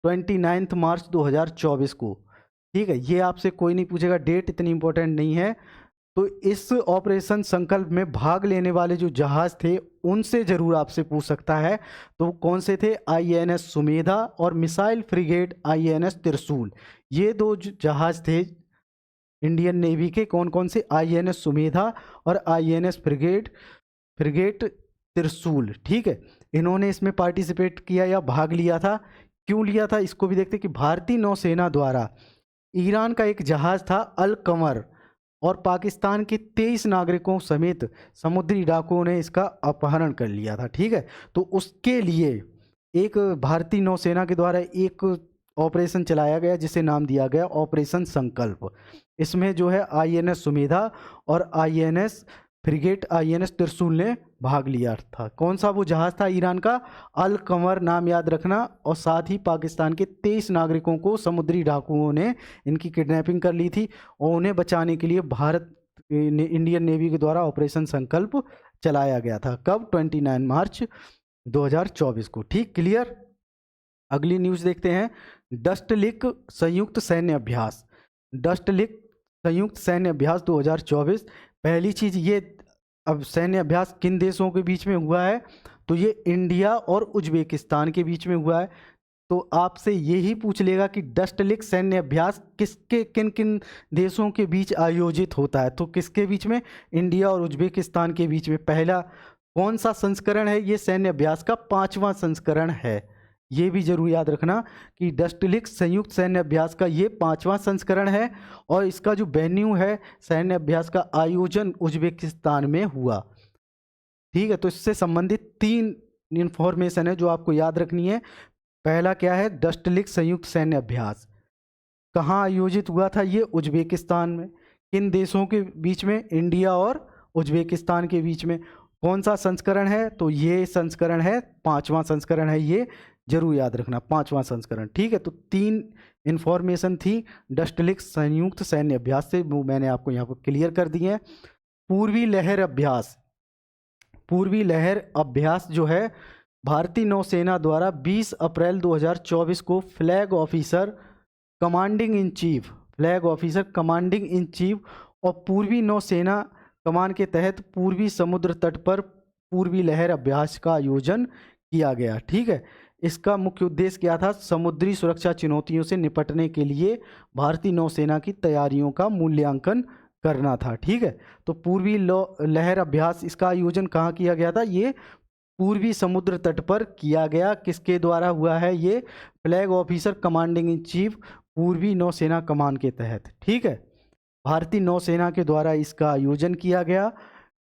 29 मार्च 2024 को। ठीक है, ये आपसे कोई नहीं पूछेगा, डेट इतनी इंपॉर्टेंट नहीं है। तो इस ऑपरेशन संकल्प में भाग लेने वाले जो जहाज थे उनसे जरूर आपसे पूछ सकता है। तो कौन से थे? आईएनएस सुमेधा और मिसाइल फ्रिगेट आईएनएस त्रिशूल। ये 2 जहाज थे इंडियन नेवी के। कौन कौन से? आईएनएस सुमेधा और आईएनएस फ्रिगेट त्रिशूल। ठीक है, इन्होंने इसमें पार्टिसिपेट किया या भाग लिया था। क्यों लिया था इसको भी देखते कि भारतीय नौसेना द्वारा ईरान का एक जहाज था अल कमर, और पाकिस्तान के 23 नागरिकों समेत समुद्री डाकुओं ने इसका अपहरण कर लिया था। ठीक है, तो उसके लिए एक भारतीय नौसेना के द्वारा एक ऑपरेशन चलाया गया जिसे नाम दिया गया ऑपरेशन संकल्प। इसमें जो है आईएनएस सुमेधा और आईएनएस फ्रिगेट आईएनएस त्रिशूल ने भाग लिया था। कौन सा वो जहाज था? ईरान का अल कमर, नाम याद रखना। और साथ ही पाकिस्तान के 23 नागरिकों को समुद्री डाकुओं ने इनकी किडनैपिंग कर ली थी, और उन्हें बचाने के लिए इंडियन नेवी के द्वारा ऑपरेशन संकल्प चलाया गया था। कब? 29 मार्च 2024 को। ठीक, क्लियर? अगली न्यूज़ देखते हैं, डस्टलिक संयुक्त सैन्य अभ्यास। डस्टलिक संयुक्त सैन्य अभ्यास 2024। पहली चीज़, ये अब सैन्य अभ्यास किन देशों के बीच में हुआ है? तो ये इंडिया और उज्बेकिस्तान के बीच में हुआ है। तो आपसे यही पूछ लेगा कि डस्टलिक सैन्य अभ्यास किन किन देशों के बीच आयोजित होता है? तो किसके बीच में? इंडिया और उज्बेकिस्तान के बीच में। पहला कौन सा संस्करण है? ये सैन्य अभ्यास का 5वां संस्करण है। ये भी जरूर याद रखना कि डस्टलिक संयुक्त सैन्य अभ्यास का ये 5वां संस्करण है, और इसका जो वेन्यू है सैन्य अभ्यास का आयोजन उज्बेकिस्तान में हुआ। ठीक है, तो इससे संबंधित 3 इन्फॉर्मेशन है जो आपको याद रखनी है। पहला क्या है, डस्टलिक संयुक्त सैन्य अभ्यास। कहाँ आयोजित हुआ था ये? उज्बेकिस्तान में। किन देशों के बीच में? इंडिया और उज्बेकिस्तान के बीच में। कौन सा संस्करण है? तो ये संस्करण है, 5वां संस्करण है ये, जरूर याद रखना, 5वां संस्करण। ठीक है, तो 3 इंफॉर्मेशन थी डस्टलिक संयुक्त सैन्य अभ्यास से, वो मैंने आपको यहाँ पर क्लियर कर दी है। पूर्वी लहर अभ्यास। पूर्वी लहर अभ्यास जो है भारतीय नौसेना द्वारा 20 अप्रैल 2024 को flag officer commanding in chief, flag officer commanding in chief और पूर्वी नौसेना कमान के तहत पूर्वी समुद्र तट पर पूर्वी लहर अभ्यास का आयोजन किया गया। ठीक है, इसका मुख्य उद्देश्य क्या था? समुद्री सुरक्षा चुनौतियों से निपटने के लिए भारतीय नौसेना की तैयारियों का मूल्यांकन करना था। ठीक है, तो पूर्वी लहर अभ्यास, इसका आयोजन कहाँ किया गया था? ये पूर्वी समुद्र तट पर किया गया। किसके द्वारा हुआ है ये? Flag officer commanding in chief, पूर्वी नौसेना कमान के तहत। ठीक है, भारतीय नौसेना के द्वारा इसका आयोजन किया गया।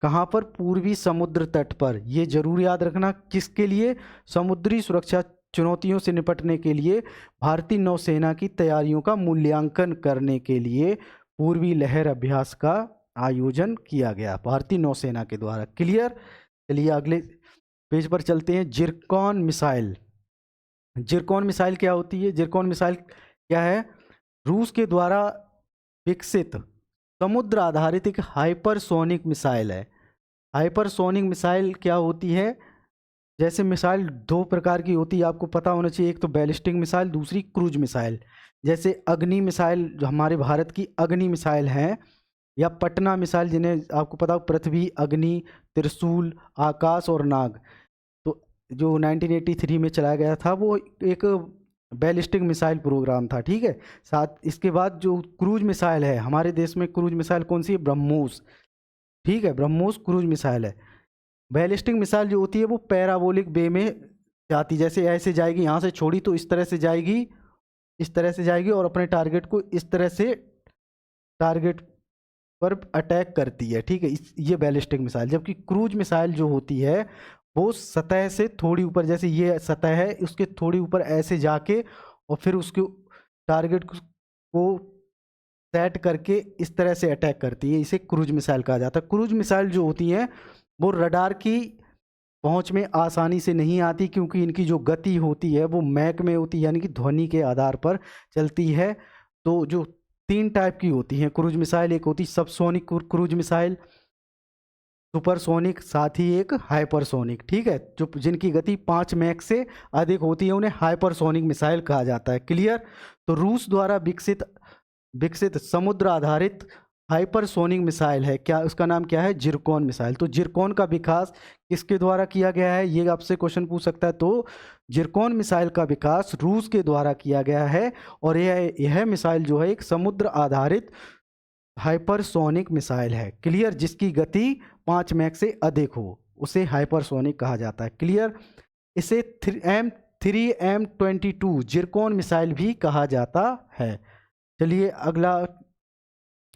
कहाँ पर? पूर्वी समुद्र तट पर। ये जरूर याद रखना, किसके लिए? समुद्री सुरक्षा चुनौतियों से निपटने के लिए भारतीय नौसेना की तैयारियों का मूल्यांकन करने के लिए पूर्वी लहर अभ्यास का आयोजन किया गया भारतीय नौसेना के द्वारा। क्लियर? चलिए अगले पेज पर चलते हैं। Zircon missile. जिरकॉन मिसाइल क्या होती है? जिरकॉन मिसाइल क्या है? रूस के द्वारा विकसित समुद्र आधारित एक हाइपरसोनिक मिसाइल है। हाइपरसोनिक मिसाइल क्या होती है? जैसे मिसाइल 2 प्रकार की होती है, आपको पता होना चाहिए, एक तो बैलिस्टिक मिसाइल, दूसरी क्रूज मिसाइल। जैसे अग्नि मिसाइल, जो हमारे भारत की अग्नि मिसाइल हैं, या पटना मिसाइल, जिन्हें आपको पता हो पृथ्वी, अग्नि, त्रिशूल, आकाश और नाग। तो जो 1983 में चलाया गया था वो एक बैलिस्टिक मिसाइल प्रोग्राम था। ठीक है, साथ इसके बाद जो क्रूज मिसाइल है, हमारे देश में क्रूज मिसाइल कौन सी है? ब्रह्मोस। ठीक है, ब्रह्मोस क्रूज मिसाइल है। बैलिस्टिक मिसाइल जो होती है वो पैराबोलिक वे में जाती, जैसे ऐसे जाएगी, यहाँ से छोड़ी तो इस तरह से जाएगी, इस तरह से जाएगी और अपने टारगेट को इस तरह से टारगेट पर अटैक करती है। ठीक है, ये बैलिस्टिक मिसाइल। जबकि क्रूज मिसाइल जो होती है वो सतह से थोड़ी ऊपर, जैसे ये सतह है, उसके थोड़ी ऊपर ऐसे जाके और फिर उसके टारगेट को सेट करके इस तरह से अटैक करती है। इसे क्रूज मिसाइल कहा जाता है। क्रूज मिसाइल जो होती है वो रडार की पहुंच में आसानी से नहीं आती, क्योंकि इनकी जो गति होती है वो मैक में होती है, यानी कि ध्वनि के आधार पर चलती है। तो जो 3 टाइप की होती हैं क्रूज मिसाइल, एक होती सबसोनिक क्रूज मिसाइल, सुपरसोनिक, साथ ही एक हाइपरसोनिक। ठीक है, जो जिनकी गति 5 मैक से अधिक होती है उन्हें हाइपरसोनिक मिसाइल कहा जाता है। क्लियर? तो रूस द्वारा विकसित समुद्र आधारित हाइपरसोनिक मिसाइल है, क्या उसका नाम क्या है? Zircon missile. तो जिरकॉन का विकास किसके द्वारा किया गया है? ये आपसे क्वेश्चन पूछ सकता है। तो जिरकॉन मिसाइल का विकास रूस के द्वारा किया गया है, और यह मिसाइल जो है एक समुद्र आधारित हाइपरसोनिक मिसाइल है। क्लियर? जिसकी गति 5 मैक से अधिक हो उसे हाइपरसोनिक कहा जाता है। क्लियर? इसे M3M22 जिरकॉन मिसाइल भी कहा जाता है। चलिए अगला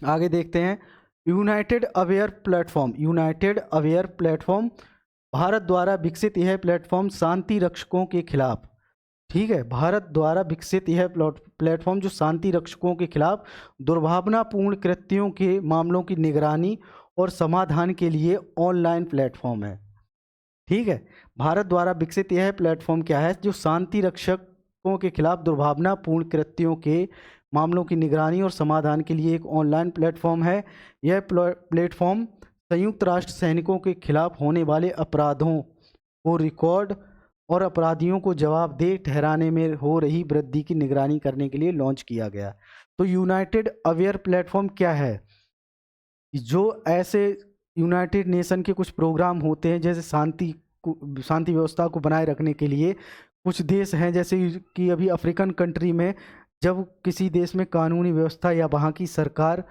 आगे देखते हैं। United aware platform. United aware platform Bharat द्वारा विकसित यह प्लेटफॉर्म शांति रक्षकों के खिलाफ, ठीक है, भारत द्वारा विकसित यह प्लेटफॉर्म जो शांति रक्षकों के खिलाफ दुर्भावनापूर्ण कृत्यों के मामलों की निगरानी और समाधान के लिए ऑनलाइन प्लेटफॉर्म है। ठीक है, भारत द्वारा विकसित यह प्लेटफॉर्म क्या है? जो शांति रक्षकों के खिलाफ दुर्भावनापूर्ण कृत्यों के मामलों की निगरानी और समाधान के लिए एक ऑनलाइन प्लेटफॉर्म है। यह प्लेटफॉर्म संयुक्त राष्ट्र सैनिकों के खिलाफ होने वाले अपराधों को रिकॉर्ड और अपराधियों को जवाबदेह ठहराने में हो रही वृद्धि की निगरानी करने के लिए लॉन्च किया गया। तो यूनाइटेड अवेयर प्लेटफॉर्म क्या है? जो ऐसे यूनाइटेड नेशन के कुछ प्रोग्राम होते हैं, जैसे शांति व्यवस्था को बनाए रखने के लिए कुछ देश हैं, जैसे कि अभी अफ्रीकन कंट्री में जब किसी देश में कानूनी व्यवस्था या वहाँ की सरकार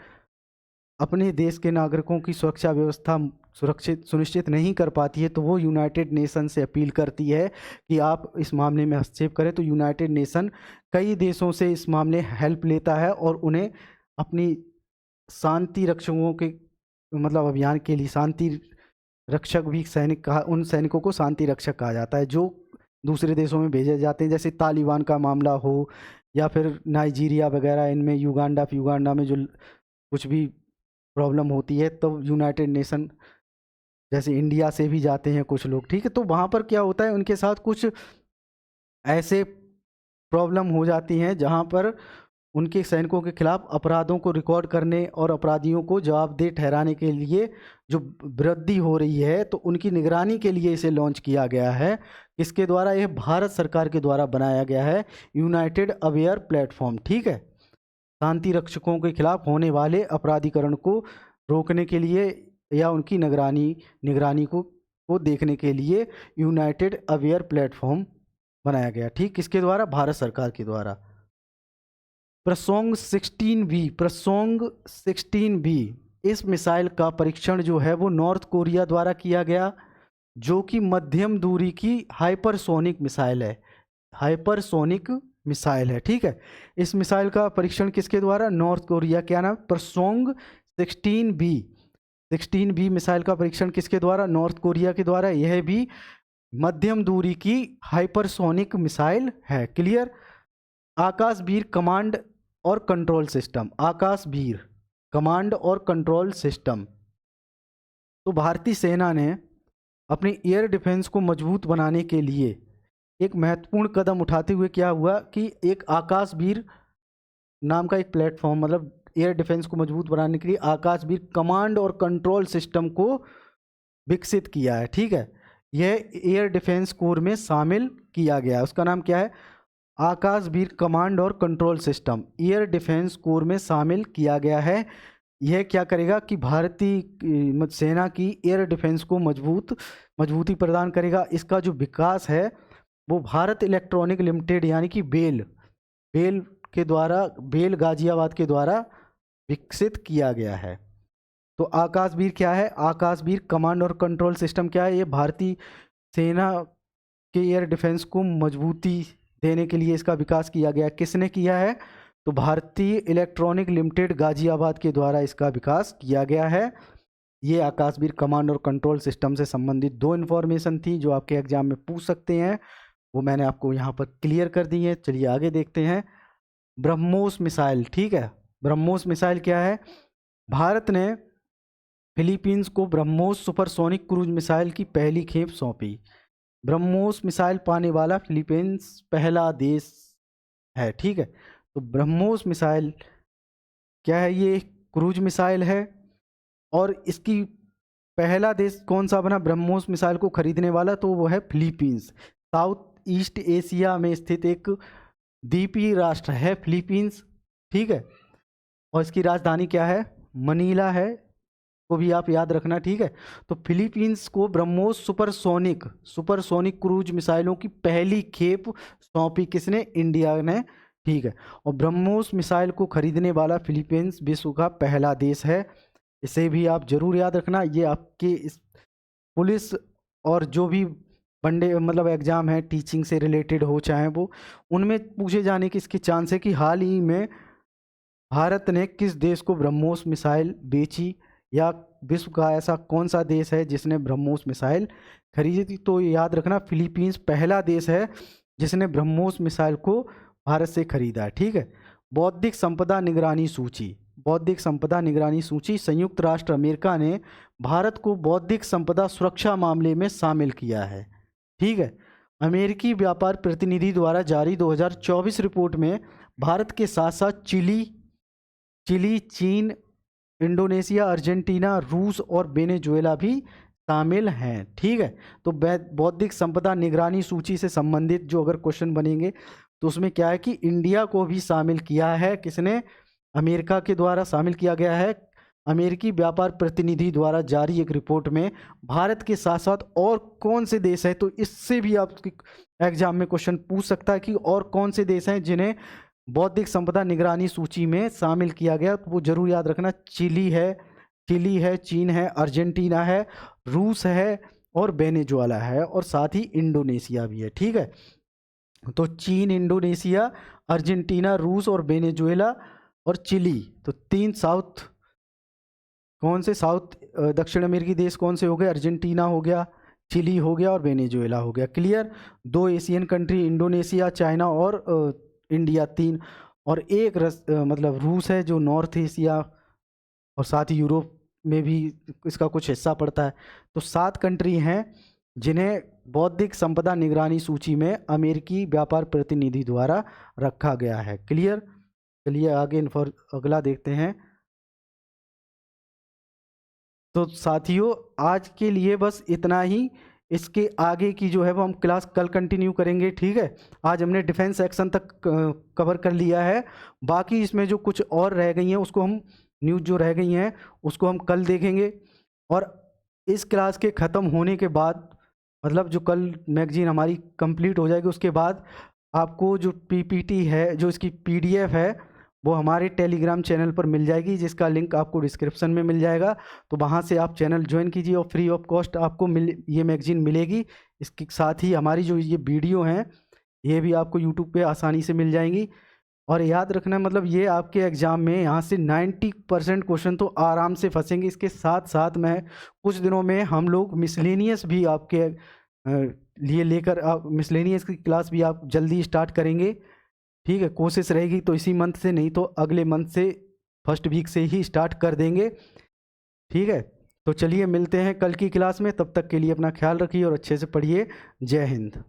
अपने देश के नागरिकों की सुरक्षा व्यवस्था सुनिश्चित नहीं कर पाती है, तो वो यूनाइटेड नेशन से अपील करती है कि आप इस मामले में हस्तक्षेप करें। तो यूनाइटेड नेशन कई देशों से इस मामले हेल्प लेता है और उन्हें अपनी शांति रक्षकों के मतलब अभियान के लिए शांति रक्षक भी सैनिक कहा, उन सैनिकों को शांति रक्षक कहा जाता है जो दूसरे देशों में भेजे जाते हैं, जैसे तालिबान का मामला हो या फिर नाइजीरिया वगैरह, इनमें युगांडा में जो कुछ भी प्रॉब्लम होती है तो यूनाइटेड नेशन, जैसे इंडिया से भी जाते हैं कुछ लोग, ठीक है। तो वहाँ पर क्या होता है, उनके साथ कुछ ऐसे प्रॉब्लम हो जाती हैं जहाँ पर उनके सैनिकों के खिलाफ अपराधों को रिकॉर्ड करने और अपराधियों को जवाबदेह ठहराने के लिए जो वृद्धि हो रही है, तो उनकी निगरानी के लिए इसे लॉन्च किया गया है। इसके द्वारा, यह भारत सरकार के द्वारा बनाया गया है, यूनाइटेड अवेयर प्लेटफॉर्म, ठीक है। शांति रक्षकों के खिलाफ होने वाले अपराधीकरण को रोकने के लिए या उनकी निगरानी को देखने के लिए यूनाइटेड अवेयर प्लेटफॉर्म बनाया गया, ठीक। किसके द्वारा? भारत सरकार के द्वारा। प्रसोंग 16B इस मिसाइल का परीक्षण जो है वो नॉर्थ कोरिया द्वारा किया गया, जो कि मध्यम दूरी की हाइपरसोनिक मिसाइल है, ठीक है। इस मिसाइल का परीक्षण किसके द्वारा? North Korea. क्या नाम? प्रसोंग 16B मिसाइल का परीक्षण किसके द्वारा? नॉर्थ कोरिया के द्वारा। यह भी मध्यम दूरी की हाइपरसोनिक मिसाइल है। क्लियर? आकाशवीर कमांड और कंट्रोल सिस्टम, आकाशवीर कमांड और कंट्रोल सिस्टम। तो भारतीय सेना ने अपनी एयर डिफेंस को मजबूत बनाने के लिए एक महत्वपूर्ण कदम उठाते हुए क्या हुआ कि एक आकाशवीर नाम का एक प्लेटफॉर्म, मतलब एयर डिफेंस को मजबूत बनाने के लिए आकाशवीर कमांड और कंट्रोल सिस्टम को विकसित किया है, ठीक है। यह एयर डिफेंस कोर में शामिल किया गया है। उसका नाम क्या है? आकाशवीर कमांड और control system air defence corps में शामिल किया गया है। यह क्या करेगा कि भारतीय सेना की एयर डिफेंस को मजबूती प्रदान करेगा। इसका जो विकास है वो भारत इलेक्ट्रॉनिक लिमिटेड यानी कि बेल गाजियाबाद के द्वारा विकसित किया गया है। तो आकाशवीर क्या है? आकाशवीर कमांड और कंट्रोल सिस्टम क्या है? ये भारतीय सेना के एयर डिफेंस को मजबूती देने के लिए इसका विकास किया गया। किसने किया है? तो भारतीय इलेक्ट्रॉनिक लिमिटेड गाजियाबाद के द्वारा इसका विकास किया गया है। ये आकाशवीर कमांड और कंट्रोल सिस्टम से संबंधित 2 इन्फॉर्मेशन थी जो आपके एग्जाम में पूछ सकते हैं, वो मैंने आपको यहाँ पर क्लियर कर दी है। चलिए आगे देखते हैं। ब्रह्मोस मिसाइल, ठीक है। ब्रह्मोस मिसाइल क्या है? भारत ने फिलीपींस को ब्रह्मोस सुपरसोनिक क्रूज मिसाइल की पहली खेप सौंपी। ब्रह्मोस मिसाइल पाने वाला फिलीपींस पहला देश है, ठीक है। तो ब्रह्मोस मिसाइल क्या है? ये क्रूज मिसाइल है और इसकी पहला देश कौन सा बना ब्रह्मोस मिसाइल को खरीदने वाला? तो वो है फिलीपींस। साउथ ईस्ट एशिया में स्थित एक द्वीपीय राष्ट्र है फिलीपींस, ठीक है। और इसकी राजधानी क्या है? मनीला है, को भी आप याद रखना, ठीक है। तो फिलीपींस को ब्रह्मोस सुपरसोनिक क्रूज मिसाइलों की पहली खेप सौंपी किसने? इंडिया ने, ठीक है। और ब्रह्मोस मिसाइल को खरीदने वाला फिलीपींस विश्व का पहला देश है। इसे भी आप जरूर याद रखना। ये आपके इस पुलिस और जो भी वनडे मतलब एग्जाम है टीचिंग से रिलेटेड हो चाहे वो, उनमें पूछे जाने की इसके चांस है कि हाल ही में भारत ने किस देश को ब्रह्मोस मिसाइल बेची, या विश्व का ऐसा कौन सा देश है जिसने ब्रह्मोस मिसाइल खरीदी थी। तो याद रखना फिलीपींस पहला देश है जिसने ब्रह्मोस मिसाइल को भारत से खरीदा है, ठीक है। बौद्धिक संपदा निगरानी सूची। संयुक्त राष्ट्र अमेरिका ने भारत को बौद्धिक संपदा सुरक्षा मामले में शामिल किया है, ठीक है। अमेरिकी व्यापार प्रतिनिधि द्वारा जारी 2024 रिपोर्ट में भारत के साथ साथ चिली, चीन, इंडोनेशिया, अर्जेंटीना, रूस और वेनेजुएला भी शामिल हैं, ठीक है। तो बौद्धिक संपदा निगरानी सूची से संबंधित जो अगर क्वेश्चन बनेंगे तो उसमें क्या है कि इंडिया को भी शामिल किया है। किसने? अमेरिका के द्वारा शामिल किया गया है। अमेरिकी व्यापार प्रतिनिधि द्वारा जारी एक रिपोर्ट में भारत के साथ साथ और कौन से देश हैं, तो इससे भी आप एग्जाम में क्वेश्चन पूछ सकता है कि और कौन से देश हैं जिन्हें बौद्धिक संपदा निगरानी सूची में शामिल किया गया। तो वो जरूर याद रखना। चिली है, चीन है, अर्जेंटीना है, रूस है और वेनेजुएला है, और साथ ही इंडोनेशिया भी है, ठीक है। तो चीन, इंडोनेशिया, अर्जेंटीना, रूस और वेनेजुएला और चिली, तो 3 दक्षिण अमेरिकी देश कौन से हो गए? अर्जेंटीना हो गया, चिली हो गया और वेनेजुएला हो गया। Clear. 2 Asian country Indonesia, China और इंडिया 3, और एक मतलब रूस है जो नॉर्थ एशिया और साथ ही यूरोप में भी इसका कुछ हिस्सा पड़ता है। तो 7 कंट्री हैं जिन्हें बौद्धिक संपदा निगरानी सूची में अमेरिकी व्यापार प्रतिनिधि द्वारा रखा गया है। क्लियर। चलिए आगे अगला देखते हैं। तो साथियों आज के लिए बस इतना ही। इसके आगे की जो है वो हम क्लास कल कंटिन्यू करेंगे। ठीक है। आज हमने डिफेंस सेक्शन तक कवर कर लिया है। बाकी इसमें जो कुछ और रह गई हैं उसको हम न्यूज़ जो रह गई हैं उसको हम कल देखेंगे। और इस क्लास के ख़त्म होने के बाद मतलब जो कल मैगजीन हमारी कंप्लीट हो जाएगी उसके बाद आपको जो पीपीटी है, जो इसकी पीडीएफ है, वो हमारे टेलीग्राम चैनल पर मिल जाएगी, जिसका लिंक आपको डिस्क्रिप्शन में मिल जाएगा। तो वहाँ से आप चैनल ज्वाइन कीजिए और फ्री ऑफ कॉस्ट आपको ये मैगजीन मिलेगी। इसके साथ ही हमारी जो ये वीडियो हैं ये भी आपको यूट्यूब पे आसानी से मिल जाएंगी। और याद रखना मतलब ये आपके एग्ज़ाम में यहाँ से 90% क्वेश्चन तो आराम से फंसेंगे। इसके साथ साथ मैं कुछ दिनों में हम लोग मिसलेनियस भी आपके लिए लेकर मिसलेनियस की क्लास भी आप जल्दी स्टार्ट करेंगे। ठीक है। कोशिश रहेगी तो इसी मंथ से, नहीं तो अगले मंथ से फर्स्ट वीक से ही स्टार्ट कर देंगे। ठीक है। तो चलिए मिलते हैं कल की क्लास में। तब तक के लिए अपना ख्याल रखिए और अच्छे से पढ़िए। जय हिंद।